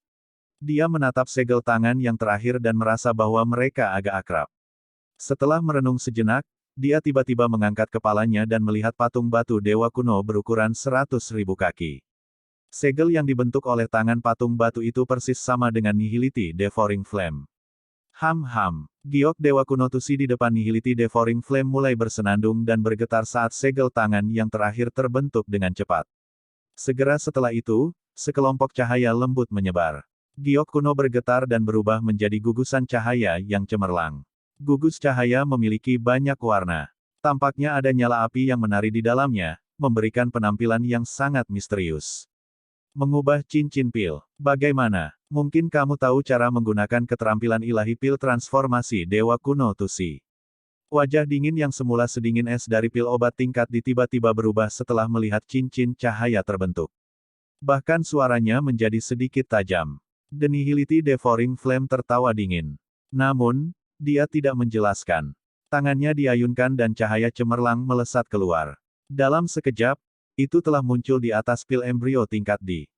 Dia menatap segel tangan yang terakhir dan merasa bahwa mereka agak akrab. Setelah merenung sejenak, dia tiba-tiba mengangkat kepalanya dan melihat patung batu dewa kuno berukuran 100.000 kaki. Segel yang dibentuk oleh tangan patung batu itu persis sama dengan Nihility Devouring Flame. Ham-ham. Giok dewa kuno Tusi di depan Nihility Devouring Flame mulai bersenandung dan bergetar saat segel tangan yang terakhir terbentuk dengan cepat. Segera setelah itu, sekelompok cahaya lembut menyebar. Giok kuno bergetar dan berubah menjadi gugusan cahaya yang cemerlang. Gugus cahaya memiliki banyak warna. Tampaknya ada nyala api yang menari di dalamnya, memberikan penampilan yang sangat misterius. Mengubah cincin pil. Bagaimana? Mungkin kamu tahu cara menggunakan keterampilan ilahi pil transformasi Dewa Kuno Tusi. Wajah dingin yang semula sedingin es dari pil obat tingkat di tiba-tiba berubah setelah melihat cincin cahaya terbentuk. Bahkan suaranya menjadi sedikit tajam. The Nihility Devouring Flame tertawa dingin. Namun, dia tidak menjelaskan. Tangannya diayunkan dan cahaya cemerlang melesat keluar. Dalam sekejap, itu telah muncul di atas pil embrio tingkat D.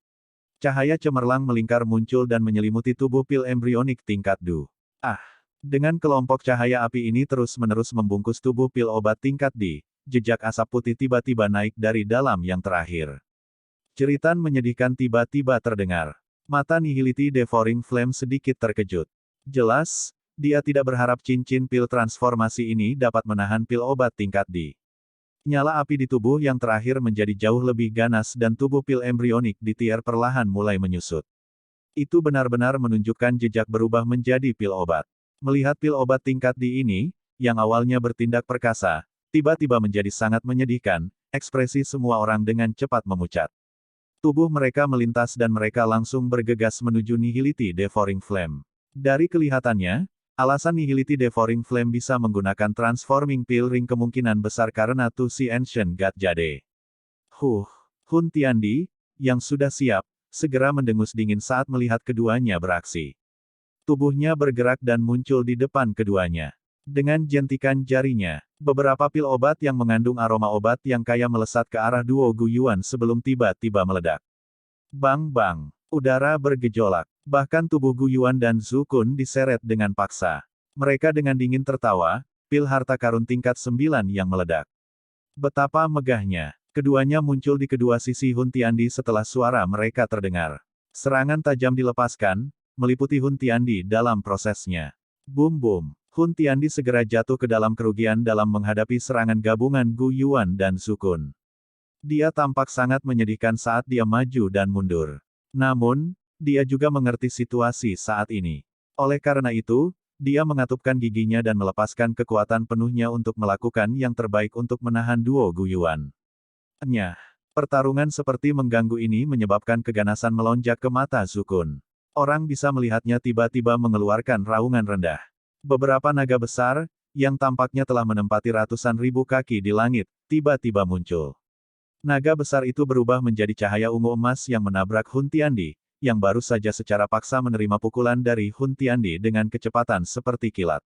Cahaya cemerlang melingkar muncul dan menyelimuti tubuh pil embrionik tingkat D. Dengan kelompok cahaya api ini terus-menerus membungkus tubuh pil obat tingkat D, jejak asap putih tiba-tiba naik dari dalam yang terakhir. Jeritan menyedihkan tiba-tiba terdengar. Mata Nihility Devouring Flame sedikit terkejut. Jelas, dia tidak berharap cincin pil transformasi ini dapat menahan pil obat tingkat D. Nyala api di tubuh yang terakhir menjadi jauh lebih ganas dan tubuh pil embrionik di tier perlahan mulai menyusut. Itu benar-benar menunjukkan jejak berubah menjadi pil obat. Melihat pil obat tingkat D ini, yang awalnya bertindak perkasa, tiba-tiba menjadi sangat menyedihkan, ekspresi semua orang dengan cepat memucat. Tubuh mereka melintas dan mereka langsung bergegas menuju Nihility Devouring Flame. Dari kelihatannya, alasan Nihility Devouring Flame bisa menggunakan Transforming Pil Ring kemungkinan besar karena Tusi Ancient God Jade. Hun Tiandi, yang sudah siap, segera mendengus dingin saat melihat keduanya beraksi. Tubuhnya bergerak dan muncul di depan keduanya. Dengan jentikan jarinya, beberapa pil obat yang mengandung aroma obat yang kaya melesat ke arah duo Gu Yuan sebelum tiba-tiba meledak. Bang-bang, udara bergejolak. Bahkan tubuh Gu Yuan dan Zhu Kun diseret dengan paksa. Mereka dengan dingin tertawa, pil harta karun tingkat 9 yang meledak. Betapa megahnya. Keduanya muncul di kedua sisi Hun Tiandi setelah suara mereka terdengar. Serangan tajam dilepaskan, meliputi Hun Tiandi dalam prosesnya. Boom-boom. Hun Tiandi segera jatuh ke dalam kerugian dalam menghadapi serangan gabungan Gu Yuan dan Zhu Kun. Dia tampak sangat menyedihkan saat dia maju dan mundur. Namun, dia juga mengerti situasi saat ini. Oleh karena itu, dia mengatupkan giginya dan melepaskan kekuatan penuhnya untuk melakukan yang terbaik untuk menahan duo Gu Yuan. Pertarungan seperti mengganggu ini menyebabkan keganasan melonjak ke mata Zhu Kun. Orang bisa melihatnya tiba-tiba mengeluarkan raungan rendah. Beberapa naga besar, yang tampaknya telah menempati ratusan ribu kaki di langit, tiba-tiba muncul. Naga besar itu berubah menjadi cahaya ungu emas yang menabrak Hun Tiandi, yang baru saja secara paksa menerima pukulan dari Hun Tiandi dengan kecepatan seperti kilat.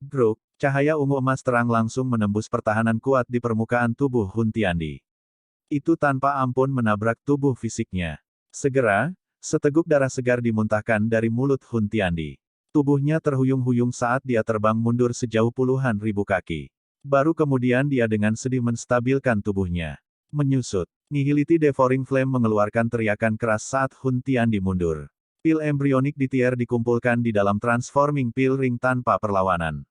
Gruk, cahaya ungu emas terang langsung menembus pertahanan kuat di permukaan tubuh Hun Tiandi. Itu tanpa ampun menabrak tubuh fisiknya. Segera, seteguk darah segar dimuntahkan dari mulut Hun Tiandi. Tubuhnya terhuyung-huyung saat dia terbang mundur sejauh puluhan ribu kaki. Baru kemudian dia dengan sedih menstabilkan tubuhnya. Menyusut. Nihility Devouring Flame mengeluarkan teriakan keras saat Hun Tiandi mundur. Pil embrionik di tier dikumpulkan di dalam Transforming Pil Ring tanpa perlawanan.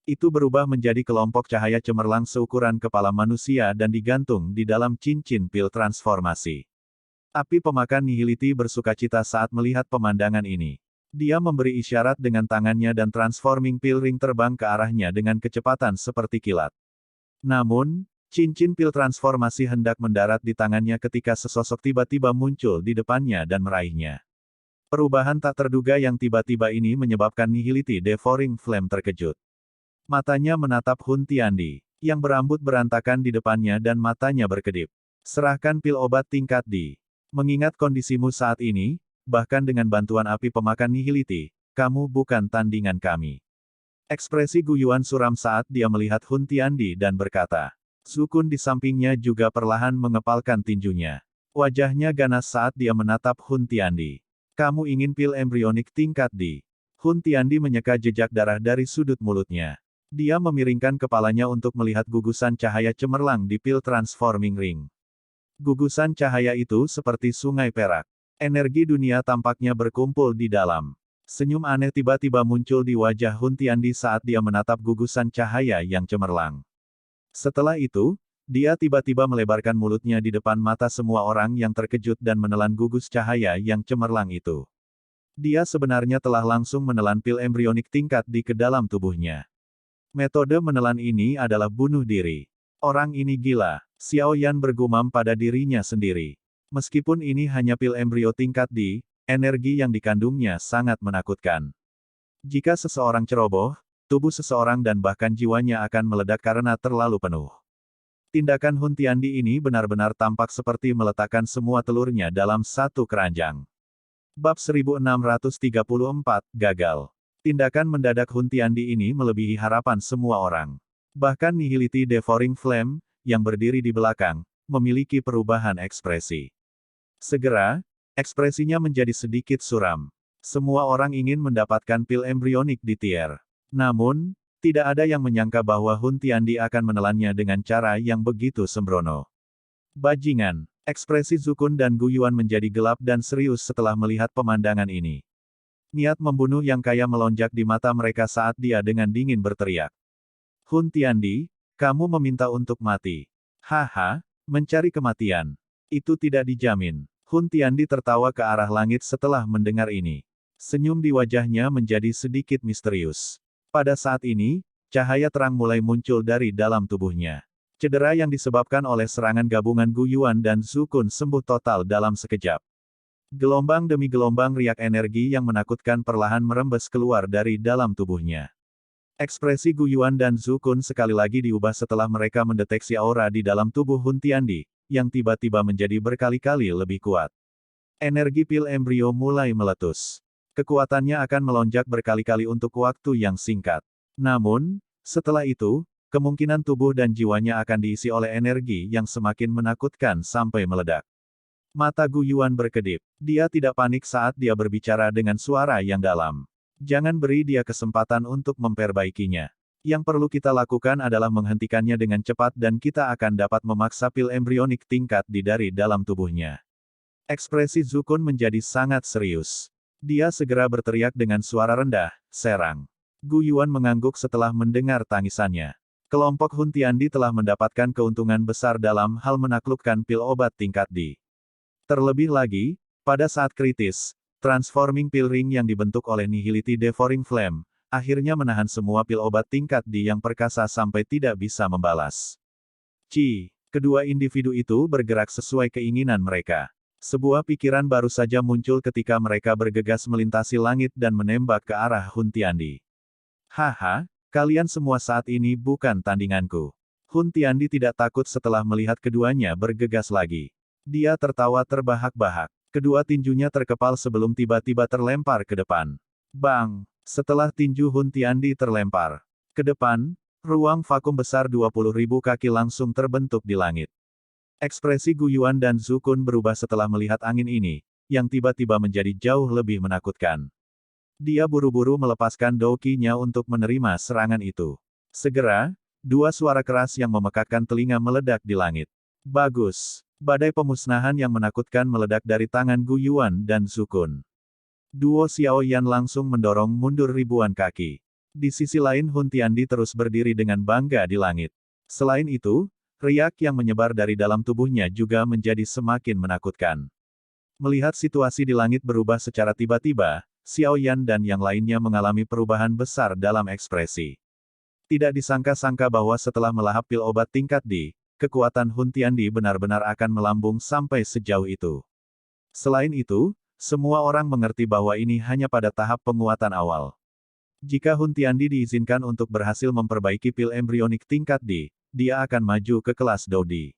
Itu berubah menjadi kelompok cahaya cemerlang seukuran kepala manusia dan digantung di dalam cincin pil transformasi. Api pemakan Nihility bersukacita saat melihat pemandangan ini. Dia memberi isyarat dengan tangannya dan Transforming Pil Ring terbang ke arahnya dengan kecepatan seperti kilat. Namun, cincin pil transformasi hendak mendarat di tangannya ketika sesosok tiba-tiba muncul di depannya dan meraihnya. Perubahan tak terduga yang tiba-tiba ini menyebabkan Nihility Devouring Flame terkejut. Matanya menatap Hun Tiandi, yang berambut berantakan di depannya dan matanya berkedip. Serahkan pil obat tingkat D. Mengingat kondisimu saat ini, bahkan dengan bantuan api pemakan Nihility, kamu bukan tandingan kami. Ekspresi Gu Yuan suram saat dia melihat Hun Tiandi dan berkata. Zukun di sampingnya juga perlahan mengepalkan tinjunya. Wajahnya ganas saat dia menatap Hun Tiandi. Kamu ingin pil embrionik tingkat D. Hun Tiandi menyeka jejak darah dari sudut mulutnya. Dia memiringkan kepalanya untuk melihat gugusan cahaya cemerlang di pil transforming ring. Gugusan cahaya itu seperti sungai perak. Energi dunia tampaknya berkumpul di dalam. Senyum aneh tiba-tiba muncul di wajah Hun Tiandi saat dia menatap gugusan cahaya yang cemerlang. Setelah itu, dia tiba-tiba melebarkan mulutnya di depan mata semua orang yang terkejut dan menelan gugus cahaya yang cemerlang itu. Dia sebenarnya telah langsung menelan pil embrionik tingkat di ke dalam tubuhnya. Metode menelan ini adalah bunuh diri. Orang ini gila, Xiao Yan bergumam pada dirinya sendiri. Meskipun ini hanya pil embrio tingkat D, energi yang dikandungnya sangat menakutkan. Jika seseorang ceroboh, tubuh seseorang dan bahkan jiwanya akan meledak karena terlalu penuh. Tindakan Hun Tiandi ini benar-benar tampak seperti meletakkan semua telurnya dalam satu keranjang. Bab 1634, gagal. Tindakan mendadak Hun Tiandi ini melebihi harapan semua orang. Bahkan Nihility Devouring Flame, yang berdiri di belakang, memiliki perubahan ekspresi. Segera, ekspresinya menjadi sedikit suram. Semua orang ingin mendapatkan pil embrionik di tier. Namun, tidak ada yang menyangka bahwa Hun Tiandi akan menelannya dengan cara yang begitu sembrono. Bajingan, ekspresi Zukun dan Gu Yuan menjadi gelap dan serius setelah melihat pemandangan ini. Niat membunuh yang kaya melonjak di mata mereka saat dia dengan dingin berteriak. Hun Tiandi, kamu meminta untuk mati. Haha, mencari kematian. Itu tidak dijamin. Hun Tiandi tertawa ke arah langit setelah mendengar ini. Senyum di wajahnya menjadi sedikit misterius. Pada saat ini, cahaya terang mulai muncul dari dalam tubuhnya. Cedera yang disebabkan oleh serangan gabungan Gu Yuan dan Zukun sembuh total dalam sekejap. Gelombang demi gelombang riak energi yang menakutkan perlahan merembes keluar dari dalam tubuhnya. Ekspresi Gu Yuan dan Zukun sekali lagi diubah setelah mereka mendeteksi aura di dalam tubuh Hun Tiandi, yang tiba-tiba menjadi berkali-kali lebih kuat. Energi pil embrio mulai meletus. Kekuatannya akan melonjak berkali-kali untuk waktu yang singkat. Namun, setelah itu, kemungkinan tubuh dan jiwanya akan diisi oleh energi yang semakin menakutkan sampai meledak. Mata Gu Yuan berkedip. Dia tidak panik saat dia berbicara dengan suara yang dalam. Jangan beri dia kesempatan untuk memperbaikinya. Yang perlu kita lakukan adalah menghentikannya dengan cepat dan kita akan dapat memaksa pil embrionik tingkat D dari dalam tubuhnya. Ekspresi Zukun menjadi sangat serius. Dia segera berteriak dengan suara rendah, serang. Gu Yuan mengangguk setelah mendengar tangisannya. Kelompok Hun Tiandi telah mendapatkan keuntungan besar dalam hal menaklukkan pil obat tingkat D. Terlebih lagi, pada saat kritis, transforming pil ring yang dibentuk oleh Nihility Devouring Flame, akhirnya menahan semua pil obat tingkat D yang perkasa sampai tidak bisa membalas. Kedua individu itu bergerak sesuai keinginan mereka. Sebuah pikiran baru saja muncul ketika mereka bergegas melintasi langit dan menembak ke arah Hun Tiandi. Haha, kalian semua saat ini bukan tandinganku. Hun Tiandi tidak takut setelah melihat keduanya bergegas lagi. Dia tertawa terbahak-bahak. Kedua tinjunya terkepal sebelum tiba-tiba terlempar ke depan. Bang! Setelah tinju Hun Tiandi terlempar ke depan, ruang vakum besar 20.000 kaki langsung terbentuk di langit. Ekspresi Gu Yuan dan Zukun berubah setelah melihat angin ini, yang tiba-tiba menjadi jauh lebih menakutkan. Dia buru-buru melepaskan douki-nya untuk menerima serangan itu. Segera, dua suara keras yang memekakkan telinga meledak di langit. Bagus! Badai pemusnahan yang menakutkan meledak dari tangan Gu Yuan dan Zukun. Duo Xiao Yan langsung mendorong mundur ribuan kaki. Di sisi lain Hun Tiandi terus berdiri dengan bangga di langit. Selain itu, riak yang menyebar dari dalam tubuhnya juga menjadi semakin menakutkan. Melihat situasi di langit berubah secara tiba-tiba, Xiao Yan dan yang lainnya mengalami perubahan besar dalam ekspresi. Tidak disangka-sangka bahwa setelah melahap pil obat tingkat D, kekuatan Hun Tiandi benar-benar akan melambung sampai sejauh itu. Selain itu, semua orang mengerti bahwa ini hanya pada tahap penguatan awal. Jika Hun Tiandi diizinkan untuk berhasil memperbaiki pil embrionik tingkat D, dia akan maju ke kelas Dodi.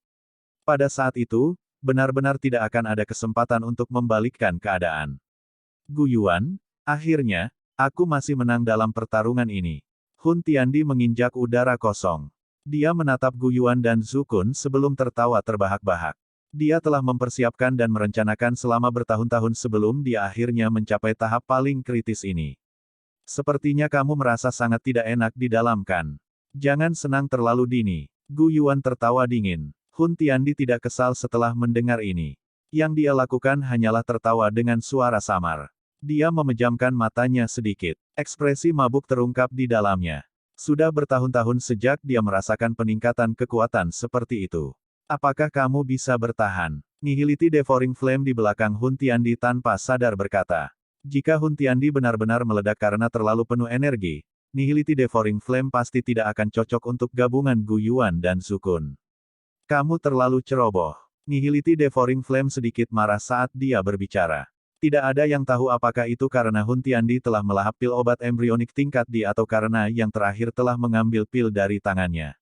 Pada saat itu, benar-benar tidak akan ada kesempatan untuk membalikkan keadaan. Gu Yuan, akhirnya, aku masih menang dalam pertarungan ini. Hun Tiandi menginjak udara kosong. Dia menatap Gu Yuan dan Zhu Kun sebelum tertawa terbahak-bahak. Dia telah mempersiapkan dan merencanakan selama bertahun-tahun sebelum dia akhirnya mencapai tahap paling kritis ini. Sepertinya kamu merasa sangat tidak enak di dalam kan? Jangan senang terlalu dini. Gu Yuan tertawa dingin. Hun Tiandi tidak kesal setelah mendengar ini. Yang dia lakukan hanyalah tertawa dengan suara samar. Dia memejamkan matanya sedikit. Ekspresi mabuk terungkap di dalamnya. Sudah bertahun-tahun sejak dia merasakan peningkatan kekuatan seperti itu. Apakah kamu bisa bertahan? Nihility Devouring Flame di belakang Hun Tiandi tanpa sadar berkata. Jika Hun Tiandi benar-benar meledak karena terlalu penuh energi, Nihility Devouring Flame pasti tidak akan cocok untuk gabungan Gu Yuan dan Zhu Kun. Kamu terlalu ceroboh. Nihility Devouring Flame sedikit marah saat dia berbicara. Tidak ada yang tahu apakah itu karena Hun Tiandi telah melahap pil obat embrionik tingkat D atau karena yang terakhir telah mengambil pil dari tangannya.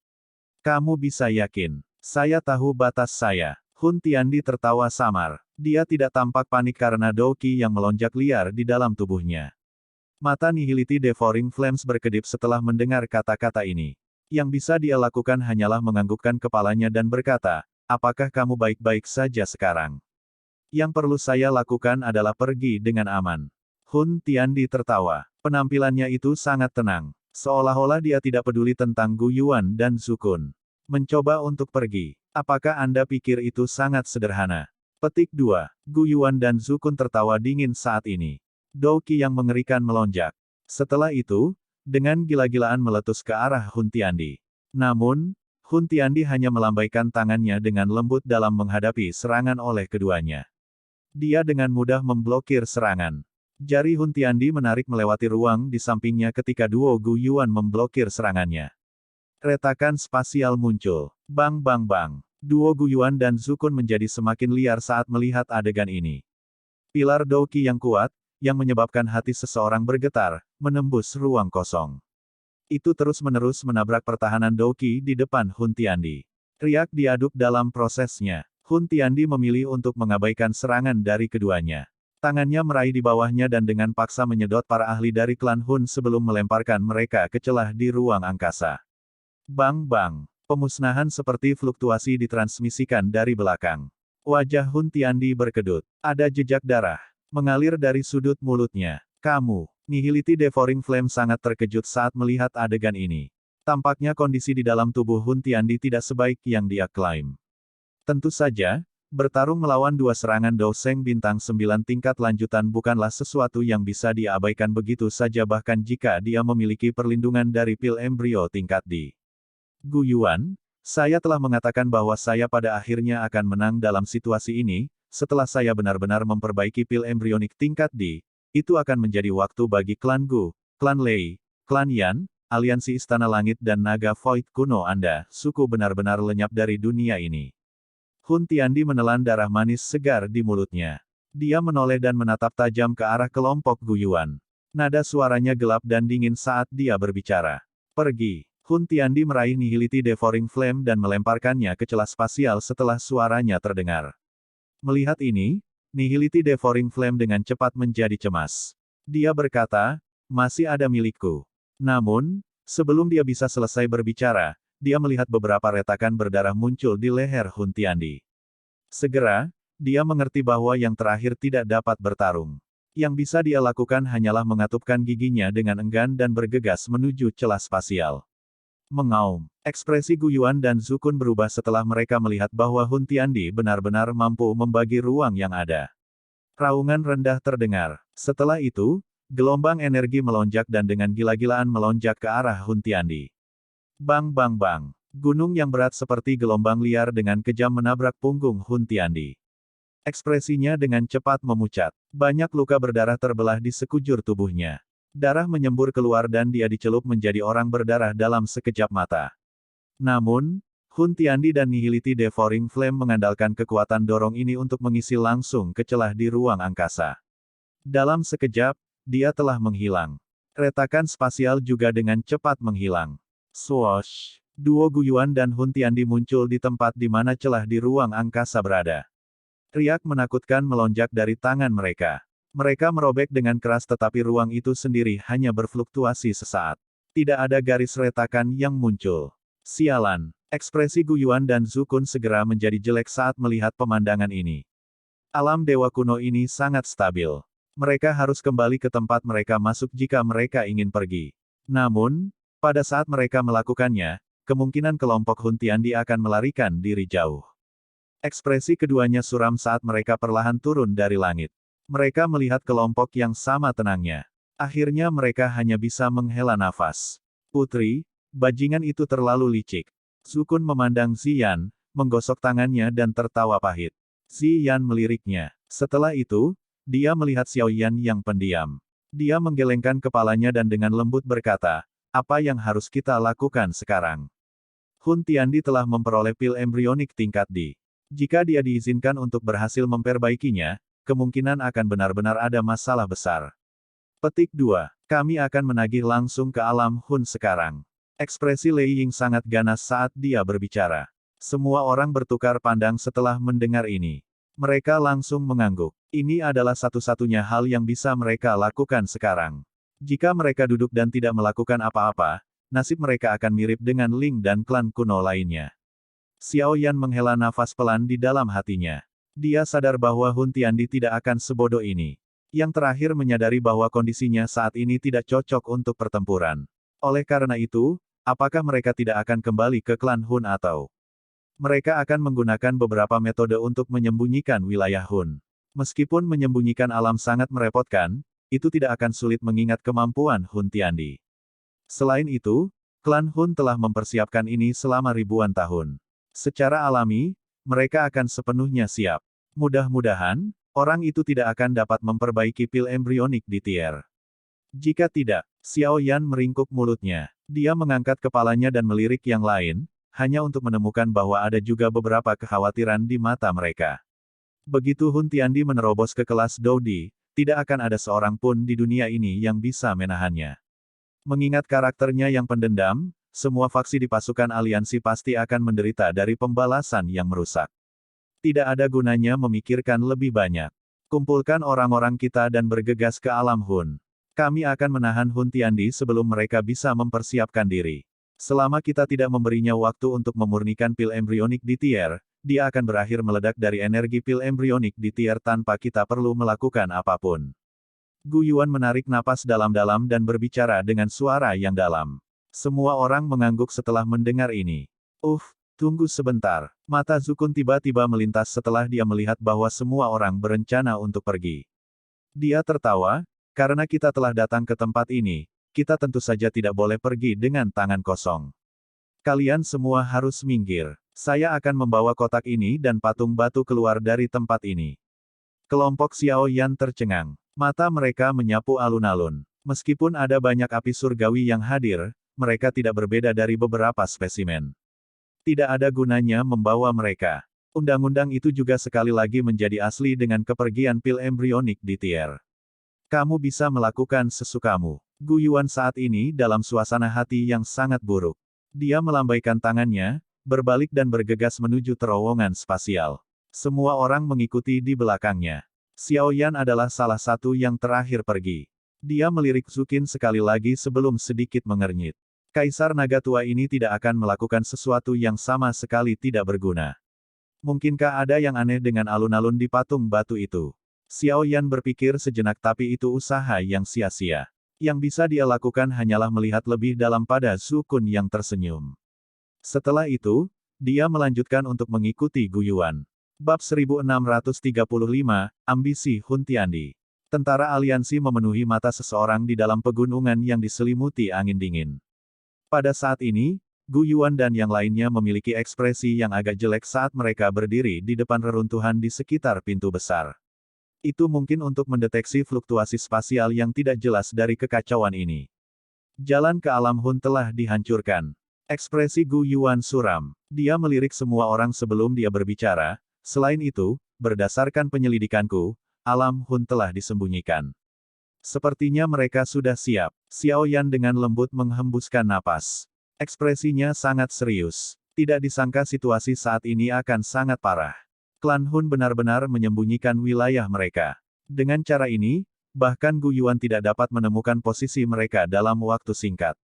Kamu bisa yakin. Saya tahu batas saya. Hun Tiandi tertawa samar. Dia tidak tampak panik karena Doqi yang melonjak liar di dalam tubuhnya. Mata Nihility Devouring Flames berkedip setelah mendengar kata-kata ini. Yang bisa dia lakukan hanyalah menganggukkan kepalanya dan berkata, apakah kamu baik-baik saja sekarang? Yang perlu saya lakukan adalah pergi dengan aman. Hun Tiandi tertawa. Penampilannya itu sangat tenang. Seolah-olah dia tidak peduli tentang Gu Yuan dan Zhu Kun. Mencoba untuk pergi. Apakah Anda pikir itu sangat sederhana? Petik 2. Gu Yuan dan Zhu Kun tertawa dingin saat ini. Doqi yang mengerikan melonjak. Setelah itu, dengan gila-gilaan meletus ke arah Hun Tiandi. Namun, Hun Tiandi hanya melambaikan tangannya dengan lembut dalam menghadapi serangan oleh keduanya. Dia dengan mudah memblokir serangan. Jari Hun Tiandi menarik melewati ruang di sampingnya ketika duo Gu Yuan memblokir serangannya. Retakan spasial muncul. Bang bang bang. Duo Gu Yuan dan Zhu Kun menjadi semakin liar saat melihat adegan ini. Pilar Doqi yang kuat, yang menyebabkan hati seseorang bergetar, menembus ruang kosong. Itu terus-menerus menabrak pertahanan Doqi di depan Hun Tiandi. Riak diaduk dalam prosesnya. Hun Tiandi memilih untuk mengabaikan serangan dari keduanya. Tangannya meraih di bawahnya dan dengan paksa menyedot para ahli dari klan Hun sebelum melemparkan mereka ke celah di ruang angkasa. Bang bang. Pemusnahan seperti fluktuasi ditransmisikan dari belakang. Wajah Hun Tiandi berkedut. Ada jejak darah mengalir dari sudut mulutnya. Kamu. Nihility Devouring Flame sangat terkejut saat melihat adegan ini. Tampaknya kondisi di dalam tubuh Hun Tiandi tidak sebaik yang dia klaim. Tentu saja, bertarung melawan dua serangan Douseng bintang 9 tingkat lanjutan bukanlah sesuatu yang bisa diabaikan begitu saja bahkan jika dia memiliki perlindungan dari pil embrio tingkat D. Gu Yuan, saya telah mengatakan bahwa saya pada akhirnya akan menang dalam situasi ini, setelah saya benar-benar memperbaiki pil embrionik tingkat D, itu akan menjadi waktu bagi klan Gu, klan Lei, klan Yan, aliansi Istana Langit dan Naga Void kuno Anda, suku benar-benar lenyap dari dunia ini. Hun Tiandi menelan darah manis segar di mulutnya. Dia menoleh dan menatap tajam ke arah kelompok Gu Yuan. Nada suaranya gelap dan dingin saat dia berbicara. Pergi. Hun Tiandi meraih Nihility Devouring Flame dan melemparkannya ke celah spasial setelah suaranya terdengar. Melihat ini, Nihility Devouring Flame dengan cepat menjadi cemas. Dia berkata, masih ada milikku. Namun, sebelum dia bisa selesai berbicara, dia melihat beberapa retakan berdarah muncul di leher Hun Tiandi. Segera, dia mengerti bahwa yang terakhir tidak dapat bertarung. Yang bisa dia lakukan hanyalah mengatupkan giginya dengan enggan dan bergegas menuju celah spasial. Mengaum. Ekspresi Gu Yuan dan Zhu Kun berubah setelah mereka melihat bahwa Hun Tiandi benar-benar mampu membagi ruang yang ada. Raungan rendah terdengar. Setelah itu, gelombang energi melonjak dan dengan gila-gilaan melonjak ke arah Hun Tiandi. Bang bang bang. Gunung yang berat seperti gelombang liar dengan kejam menabrak punggung Hun Tiandi. Ekspresinya dengan cepat memucat. Banyak luka berdarah terbelah di sekujur tubuhnya. Darah menyembur keluar dan dia dicelup menjadi orang berdarah dalam sekejap mata. Namun, Hun Tiandi dan Nihility Devouring Flame mengandalkan kekuatan dorong ini untuk mengisi langsung ke celah di ruang angkasa. Dalam sekejap, dia telah menghilang. Retakan spasial juga dengan cepat menghilang. Swoosh! Duo Guyuan dan Hun Tiandi muncul di tempat di mana celah di ruang angkasa berada. Riak menakutkan melonjak dari tangan mereka. Mereka merobek dengan keras tetapi ruang itu sendiri hanya berfluktuasi sesaat. Tidak ada garis retakan yang muncul. Sialan! Ekspresi Guyuan dan Zukun segera menjadi jelek saat melihat pemandangan ini. Alam dewa kuno ini sangat stabil. Mereka harus kembali ke tempat mereka masuk jika mereka ingin pergi. Namun, pada saat mereka melakukannya, kemungkinan kelompok Hun Tiandi akan melarikan diri jauh. Ekspresi keduanya suram saat mereka perlahan turun dari langit. Mereka melihat kelompok yang sama tenangnya. Akhirnya mereka hanya bisa menghela nafas. Putri, bajingan itu terlalu licik. Zukun memandang Ziyan, menggosok tangannya dan tertawa pahit. Ziyan meliriknya. Setelah itu, dia melihat Xiao Yan yang pendiam. Dia menggelengkan kepalanya dan dengan lembut berkata, apa yang harus kita lakukan sekarang? Hun Tiandi telah memperoleh pil embrionik tingkat D. Jika dia diizinkan untuk berhasil memperbaikinya, kemungkinan akan benar-benar ada masalah besar. Petik 2. Kami akan menagih langsung ke alam Hun sekarang. Ekspresi Lei Ying sangat ganas saat dia berbicara. Semua orang bertukar pandang setelah mendengar ini. Mereka langsung mengangguk. Ini adalah satu-satunya hal yang bisa mereka lakukan sekarang. Jika mereka duduk dan tidak melakukan apa-apa, nasib mereka akan mirip dengan Ling dan klan kuno lainnya. Xiao Yan menghela nafas pelan di dalam hatinya. Dia sadar bahwa Hun Tiandi tidak akan sebodoh ini. Yang terakhir menyadari bahwa kondisinya saat ini tidak cocok untuk pertempuran. Oleh karena itu, apakah mereka tidak akan kembali ke klan Hun atau mereka akan menggunakan beberapa metode untuk menyembunyikan wilayah Hun? Meskipun menyembunyikan alam sangat merepotkan, itu tidak akan sulit mengingat kemampuan Hun Tiandi. Selain itu, klan Hun telah mempersiapkan ini selama ribuan tahun. Secara alami, mereka akan sepenuhnya siap. Mudah-mudahan, orang itu tidak akan dapat memperbaiki pil embrionik di tier. Jika tidak, Xiao Yan meringkuk mulutnya. Dia mengangkat kepalanya dan melirik yang lain, hanya untuk menemukan bahwa ada juga beberapa kekhawatiran di mata mereka. Begitu Hun Tiandi menerobos ke kelas Doudi, tidak akan ada seorang pun di dunia ini yang bisa menahannya. Mengingat karakternya yang pendendam, semua faksi di pasukan aliansi pasti akan menderita dari pembalasan yang merusak. Tidak ada gunanya memikirkan lebih banyak. Kumpulkan orang-orang kita dan bergegas ke alam Hun. Kami akan menahan Hun Tiandi sebelum mereka bisa mempersiapkan diri. Selama kita tidak memberinya waktu untuk memurnikan pil embrionik di tier, dia akan berakhir meledak dari energi pil embrionik di tier tanpa kita perlu melakukan apapun. Gu Yuan menarik napas dalam-dalam dan berbicara dengan suara yang dalam. Semua orang mengangguk setelah mendengar ini. Tunggu sebentar. Mata Zukun tiba-tiba melintas setelah dia melihat bahwa semua orang berencana untuk pergi. Dia tertawa, karena kita telah datang ke tempat ini, kita tentu saja tidak boleh pergi dengan tangan kosong. Kalian semua harus minggir. Saya akan membawa kotak ini dan patung batu keluar dari tempat ini. Kelompok Xiao Yan tercengang. Mata mereka menyapu alun-alun. Meskipun ada banyak api surgawi yang hadir, mereka tidak berbeda dari beberapa spesimen. Tidak ada gunanya membawa mereka. Undang-undang itu juga sekali lagi menjadi asli dengan kepergian pil embrionik di tier. Kamu bisa melakukan sesukamu. Gu Yuan saat ini dalam suasana hati yang sangat buruk. Dia melambaikan tangannya, berbalik dan bergegas menuju terowongan spasial. Semua orang mengikuti di belakangnya. Xiao Yan adalah salah satu yang terakhir pergi. Dia melirik Zukin sekali lagi sebelum sedikit mengernyit. Kaisar Naga Tua ini tidak akan melakukan sesuatu yang sama sekali tidak berguna. Mungkinkah ada yang aneh dengan alun-alun di patung batu itu? Xiao Yan berpikir sejenak tapi itu usaha yang sia-sia. Yang bisa dia lakukan hanyalah melihat lebih dalam pada Zukun yang tersenyum. Setelah itu, dia melanjutkan untuk mengikuti Gu Yuan. Bab 1635, Ambisi Hun Tiandi. Tentara aliansi memenuhi mata seseorang di dalam pegunungan yang diselimuti angin dingin. Pada saat ini, Gu Yuan dan yang lainnya memiliki ekspresi yang agak jelek saat mereka berdiri di depan reruntuhan di sekitar pintu besar. Itu mungkin untuk mendeteksi fluktuasi spasial yang tidak jelas dari kekacauan ini. Jalan ke alam Hun telah dihancurkan. Ekspresi Gu Yuan suram. Dia melirik semua orang sebelum dia berbicara. Selain itu, berdasarkan penyelidikanku, alam Hun telah disembunyikan. Sepertinya mereka sudah siap. Xiao Yan dengan lembut menghembuskan napas. Ekspresinya sangat serius. Tidak disangka situasi saat ini akan sangat parah. Klan Hun benar-benar menyembunyikan wilayah mereka. Dengan cara ini, bahkan Gu Yuan tidak dapat menemukan posisi mereka dalam waktu singkat.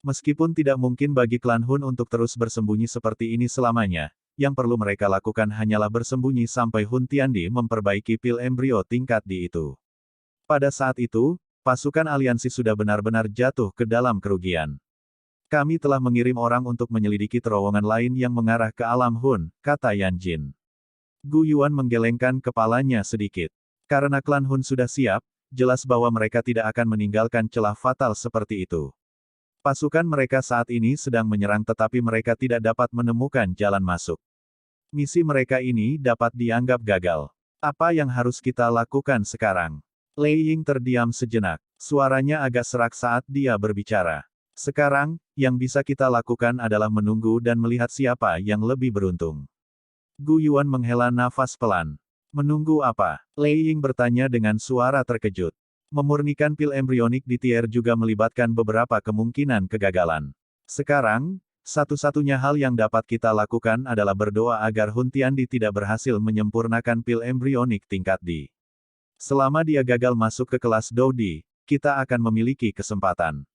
Meskipun tidak mungkin bagi klan Hun untuk terus bersembunyi seperti ini selamanya, yang perlu mereka lakukan hanyalah bersembunyi sampai Hun Tiandi memperbaiki pil embrio tingkat D itu. Pada saat itu, pasukan aliansi sudah benar-benar jatuh ke dalam kerugian. Kami telah mengirim orang untuk menyelidiki terowongan lain yang mengarah ke alam Hun, kata Yan Jin. Gu Yuan menggelengkan kepalanya sedikit. Karena klan Hun sudah siap, jelas bahwa mereka tidak akan meninggalkan celah fatal seperti itu. Pasukan mereka saat ini sedang menyerang tetapi mereka tidak dapat menemukan jalan masuk. Misi mereka ini dapat dianggap gagal. Apa yang harus kita lakukan sekarang? Lei Ying terdiam sejenak. Suaranya agak serak saat dia berbicara. Sekarang, yang bisa kita lakukan adalah menunggu dan melihat siapa yang lebih beruntung. Gu Yuan menghela nafas pelan. Menunggu apa? Lei Ying bertanya dengan suara terkejut. Memurnikan pil embrionik di tier juga melibatkan beberapa kemungkinan kegagalan. Sekarang, satu-satunya hal yang dapat kita lakukan adalah berdoa agar Hun Tiandi tidak berhasil menyempurnakan pil embrionik tingkat D. Selama dia gagal masuk ke kelas Dou-D, kita akan memiliki kesempatan.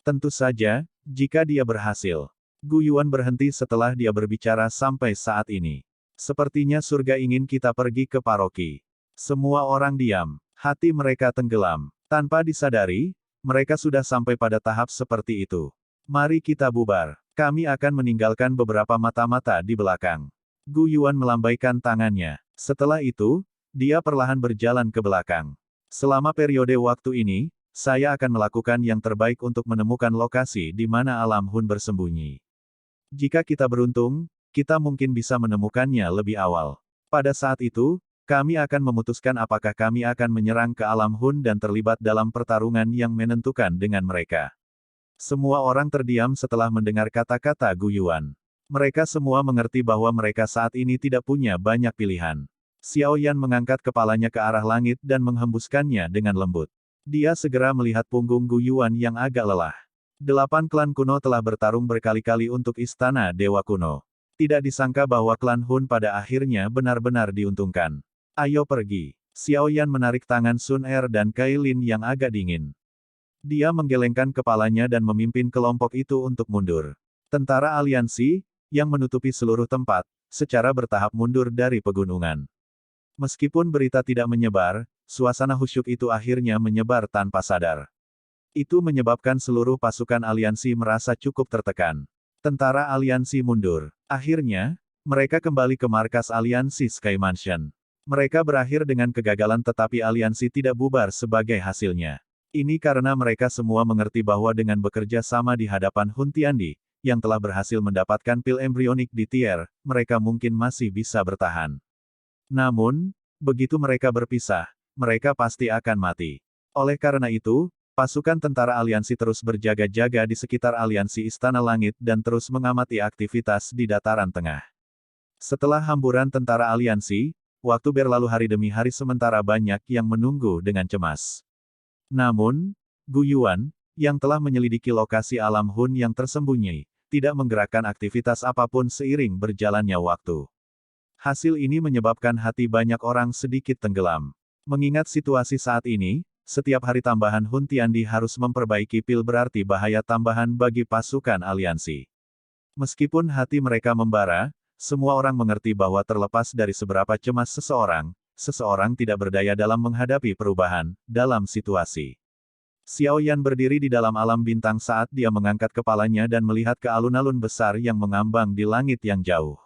Tentu saja, jika dia berhasil. Gu Yuan berhenti setelah dia berbicara sampai saat ini. Sepertinya surga ingin kita pergi ke paroki. Semua orang diam. Hati mereka tenggelam. Tanpa disadari, mereka sudah sampai pada tahap seperti itu. Mari kita bubar. Kami akan meninggalkan beberapa mata-mata di belakang. Gu Yuan melambaikan tangannya. Setelah itu, dia perlahan berjalan ke belakang. Selama periode waktu ini, saya akan melakukan yang terbaik untuk menemukan lokasi di mana alam Hun bersembunyi. Jika kita beruntung, kita mungkin bisa menemukannya lebih awal. Pada saat itu, kami akan memutuskan apakah kami akan menyerang ke alam Hun dan terlibat dalam pertarungan yang menentukan dengan mereka. Semua orang terdiam setelah mendengar kata-kata Gu Yuan. Mereka semua mengerti bahwa mereka saat ini tidak punya banyak pilihan. Xiao Yan mengangkat kepalanya ke arah langit dan menghembuskannya dengan lembut. Dia segera melihat punggung Gu Yuan yang agak lelah. 8 klan kuno telah bertarung berkali-kali untuk istana Dewa Kuno. Tidak disangka bahwa klan Hun pada akhirnya benar-benar diuntungkan. Ayo pergi. Xiao Yan menarik tangan Sun Er dan Kai Lin yang agak dingin. Dia menggelengkan kepalanya dan memimpin kelompok itu untuk mundur. Tentara aliansi, yang menutupi seluruh tempat, secara bertahap mundur dari pegunungan. Meskipun berita tidak menyebar, suasana khusyuk itu akhirnya menyebar tanpa sadar. Itu menyebabkan seluruh pasukan aliansi merasa cukup tertekan. Tentara aliansi mundur. Akhirnya, mereka kembali ke markas aliansi Sky Mansion. Mereka berakhir dengan kegagalan tetapi aliansi tidak bubar sebagai hasilnya. Ini karena mereka semua mengerti bahwa dengan bekerja sama di hadapan Hun Tiandi, yang telah berhasil mendapatkan pil embrionik di tier, mereka mungkin masih bisa bertahan. Namun, begitu mereka berpisah, mereka pasti akan mati. Oleh karena itu, pasukan tentara aliansi terus berjaga-jaga di sekitar aliansi Istana Langit dan terus mengamati aktivitas di dataran tengah. Setelah hamburan tentara aliansi, waktu berlalu hari demi hari sementara banyak yang menunggu dengan cemas. Namun, Gu Yuan, yang telah menyelidiki lokasi alam Hun yang tersembunyi, tidak menggerakkan aktivitas apapun seiring berjalannya waktu. Hasil ini menyebabkan hati banyak orang sedikit tenggelam. Mengingat situasi saat ini, setiap hari tambahan Hun Tiandi harus memperbaiki pil berarti bahaya tambahan bagi pasukan aliansi. Meskipun hati mereka membara, semua orang mengerti bahwa terlepas dari seberapa cemas seseorang, seseorang tidak berdaya dalam menghadapi perubahan, dalam situasi. Xiao Yan berdiri di dalam alam bintang saat dia mengangkat kepalanya dan melihat ke alun-alun besar yang mengambang di langit yang jauh.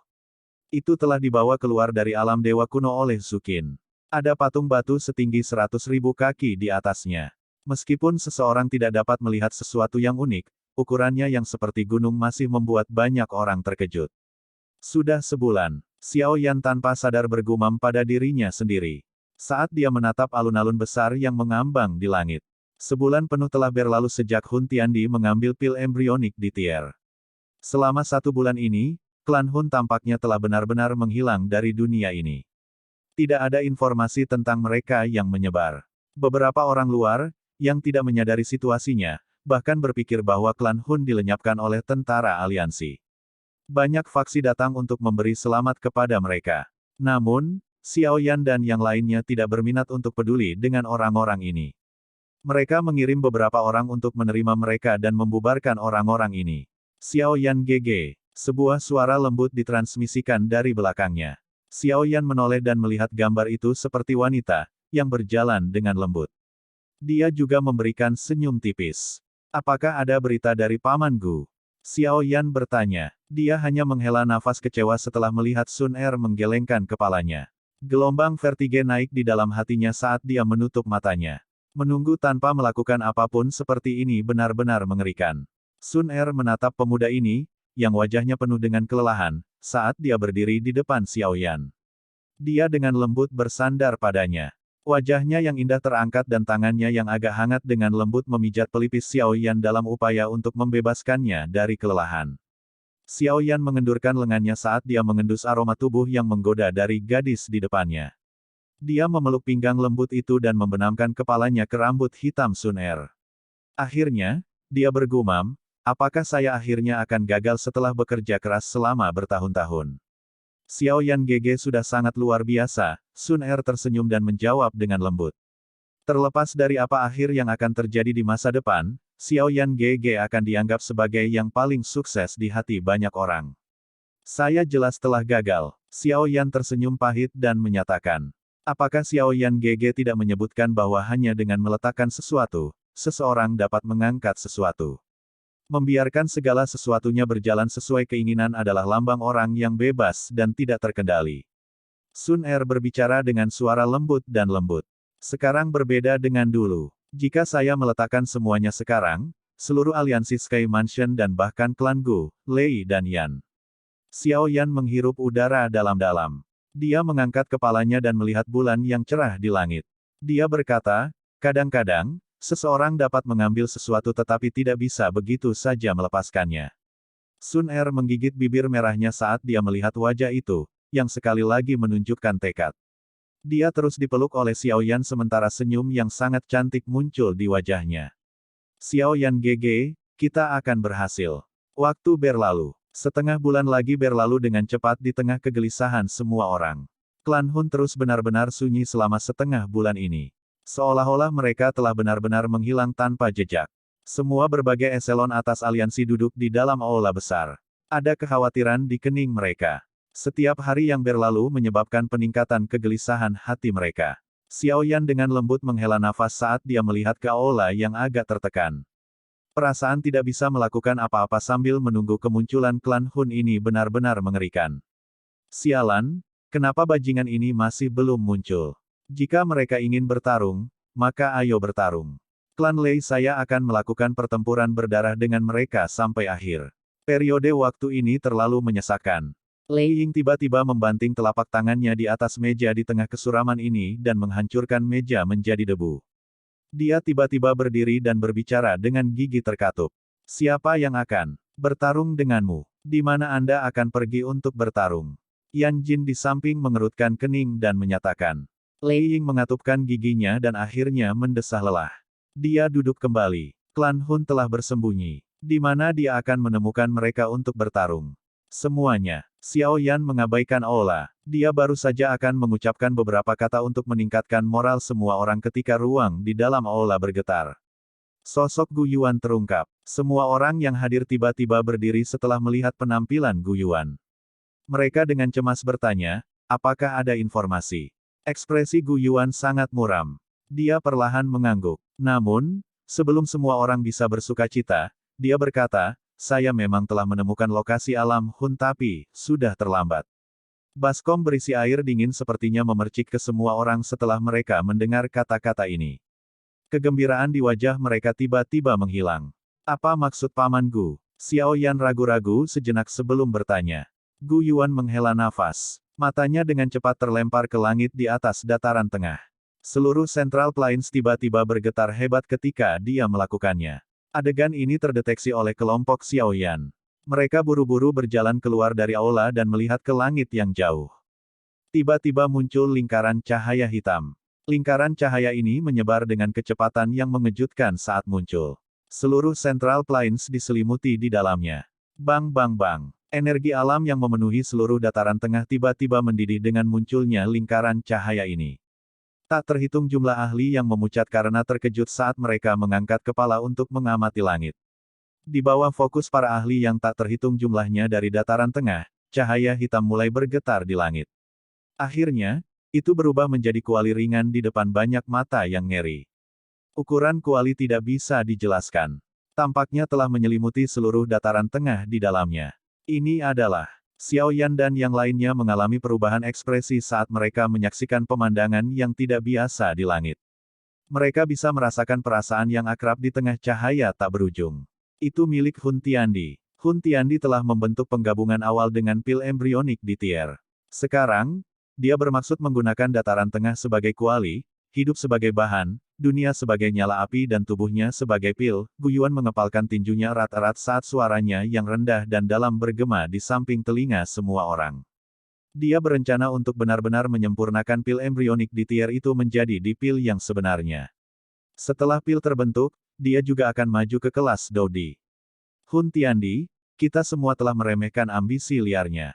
Itu telah dibawa keluar dari alam dewa kuno oleh Zukin. Ada patung batu setinggi 100.000 kaki di atasnya. Meskipun seseorang tidak dapat melihat sesuatu yang unik, ukurannya yang seperti gunung masih membuat banyak orang terkejut. Sudah sebulan, Xiao Yan tanpa sadar bergumam pada dirinya sendiri. Saat dia menatap alun-alun besar yang mengambang di langit. Sebulan penuh telah berlalu sejak Hun Tiandi mengambil pil embrionik di Tier. Selama 1 bulan ini, klan Hun tampaknya telah benar-benar menghilang dari dunia ini. Tidak ada informasi tentang mereka yang menyebar. Beberapa orang luar, yang tidak menyadari situasinya, bahkan berpikir bahwa klan Hun dilenyapkan oleh tentara aliansi. Banyak faksi datang untuk memberi selamat kepada mereka. Namun, Xiao Yan dan yang lainnya tidak berminat untuk peduli dengan orang-orang ini. Mereka mengirim beberapa orang untuk menerima mereka dan membubarkan orang-orang ini. Xiao Yan GG. Sebuah suara lembut ditransmisikan dari belakangnya. Xiao Yan menoleh dan melihat gambar itu seperti wanita, yang berjalan dengan lembut. Dia juga memberikan senyum tipis. Apakah ada berita dari Paman Gu? Xiao Yan bertanya. Dia hanya menghela nafas kecewa setelah melihat Sun Er menggelengkan kepalanya. Gelombang vertige naik di dalam hatinya saat dia menutup matanya. Menunggu tanpa melakukan apapun seperti ini benar-benar mengerikan. Sun Er menatap pemuda ini, yang wajahnya penuh dengan kelelahan, saat dia berdiri di depan Xiao Yan. Dia dengan lembut bersandar padanya. Wajahnya yang indah terangkat dan tangannya yang agak hangat dengan lembut memijat pelipis Xiao Yan dalam upaya untuk membebaskannya dari kelelahan. Xiao Yan mengendurkan lengannya saat dia mengendus aroma tubuh yang menggoda dari gadis di depannya. Dia memeluk pinggang lembut itu dan membenamkan kepalanya ke rambut hitam Sun Er. Akhirnya, dia bergumam, apakah saya akhirnya akan gagal setelah bekerja keras selama bertahun-tahun? Xiao Yan GG sudah sangat luar biasa, Sun Er tersenyum dan menjawab dengan lembut. Terlepas dari apa akhir yang akan terjadi di masa depan, Xiao Yan GG akan dianggap sebagai yang paling sukses di hati banyak orang. Saya jelas telah gagal. Xiao Yan tersenyum pahit dan menyatakan. Apakah Xiao Yan GG tidak menyebutkan bahwa hanya dengan meletakkan sesuatu, seseorang dapat mengangkat sesuatu? Membiarkan segala sesuatunya berjalan sesuai keinginan adalah lambang orang yang bebas dan tidak terkendali. Sun Er berbicara dengan suara lembut dan lembut. Sekarang berbeda dengan dulu. Jika saya meletakkan semuanya sekarang, seluruh aliansi Sky Mansion dan bahkan klan Gu, Lei dan Yan. Xiao Yan menghirup udara dalam-dalam. Dia mengangkat kepalanya dan melihat bulan yang cerah di langit. Dia berkata, kadang-kadang, seseorang dapat mengambil sesuatu tetapi tidak bisa begitu saja melepaskannya. Sun Er menggigit bibir merahnya saat dia melihat wajah itu, yang sekali lagi menunjukkan tekad. Dia terus dipeluk oleh Xiao Yan sementara senyum yang sangat cantik muncul di wajahnya. Xiao Yan GG, kita akan berhasil. Waktu berlalu. Setengah bulan lagi berlalu dengan cepat di tengah kegelisahan semua orang. Klan Hun terus benar-benar sunyi selama setengah bulan ini. Seolah-olah mereka telah benar-benar menghilang tanpa jejak. Semua berbagai eselon atas aliansi duduk di dalam aula besar. Ada kekhawatiran di kening mereka. Setiap hari yang berlalu menyebabkan peningkatan kegelisahan hati mereka. Xiao Yan dengan lembut menghela nafas saat dia melihat ke aula yang agak tertekan. Perasaan tidak bisa melakukan apa-apa sambil menunggu kemunculan klan Hun ini benar-benar mengerikan. Sialan, kenapa bajingan ini masih belum muncul? Jika mereka ingin bertarung, maka ayo bertarung. Klan Lei saya akan melakukan pertempuran berdarah dengan mereka sampai akhir. Periode waktu ini terlalu menyesakkan. Lei Ying tiba-tiba membanting telapak tangannya di atas meja di tengah kesuraman ini dan menghancurkan meja menjadi debu. Dia tiba-tiba berdiri dan berbicara dengan gigi terkatup. Siapa yang akan bertarung denganmu? Di mana Anda akan pergi untuk bertarung? Yan Jin di samping mengerutkan kening dan menyatakan. Lei Ying mengatupkan giginya dan akhirnya mendesah lelah. Dia duduk kembali. Klan Hun telah bersembunyi. Di mana dia akan menemukan mereka untuk bertarung? Semuanya. Xiao Yan mengabaikan aula. Dia baru saja akan mengucapkan beberapa kata untuk meningkatkan moral semua orang ketika ruang di dalam aula bergetar. Sosok Gu Yuan terungkap. Semua orang yang hadir tiba-tiba berdiri setelah melihat penampilan Gu Yuan. Mereka dengan cemas bertanya, apakah ada informasi? Ekspresi Gu Yuan sangat muram. Dia perlahan mengangguk. Namun, sebelum semua orang bisa bersukacita, dia berkata, saya memang telah menemukan lokasi alam Hun tapi, sudah terlambat. Baskom berisi air dingin sepertinya memercik ke semua orang setelah mereka mendengar kata-kata ini. Kegembiraan di wajah mereka tiba-tiba menghilang. Apa maksud Paman Gu? Xiao Yan ragu-ragu sejenak sebelum bertanya. Gu Yuan menghela nafas. Matanya dengan cepat terlempar ke langit di atas dataran tengah. Seluruh Central Plains tiba-tiba bergetar hebat ketika dia melakukannya. Adegan ini terdeteksi oleh kelompok Xiaoyan. Mereka buru-buru berjalan keluar dari aula dan melihat ke langit yang jauh. Tiba-tiba muncul lingkaran cahaya hitam. Lingkaran cahaya ini menyebar dengan kecepatan yang mengejutkan saat muncul. Seluruh Central Plains diselimuti di dalamnya. Bang bang bang. Energi alam yang memenuhi seluruh dataran tengah tiba-tiba mendidih dengan munculnya lingkaran cahaya ini. Tak terhitung jumlah ahli yang memucat karena terkejut saat mereka mengangkat kepala untuk mengamati langit. Di bawah fokus para ahli yang tak terhitung jumlahnya dari dataran tengah, cahaya hitam mulai bergetar di langit. Akhirnya, itu berubah menjadi kuali ringan di depan banyak mata yang ngeri. Ukuran kuali tidak bisa dijelaskan. Tampaknya telah menyelimuti seluruh dataran tengah di dalamnya. Ini adalah Xiaoyan dan yang lainnya mengalami perubahan ekspresi saat mereka menyaksikan pemandangan yang tidak biasa di langit. Mereka bisa merasakan perasaan yang akrab di tengah cahaya tak berujung. Itu milik Hun Tiandi. Hun Tiandi telah membentuk penggabungan awal dengan pil embrionik di Tier. Sekarang, dia bermaksud menggunakan dataran tengah sebagai kuali, hidup sebagai bahan, dunia sebagai nyala api dan tubuhnya sebagai pil. Gu Yuan mengepalkan tinjunya erat-erat saat suaranya yang rendah dan dalam bergema di samping telinga semua orang. Dia berencana untuk benar-benar menyempurnakan pil embrionik di Tier itu menjadi di pil yang sebenarnya. Setelah pil terbentuk, dia juga akan maju ke kelas Dodi. Hun Tiandi, kita semua telah meremehkan ambisi liarnya.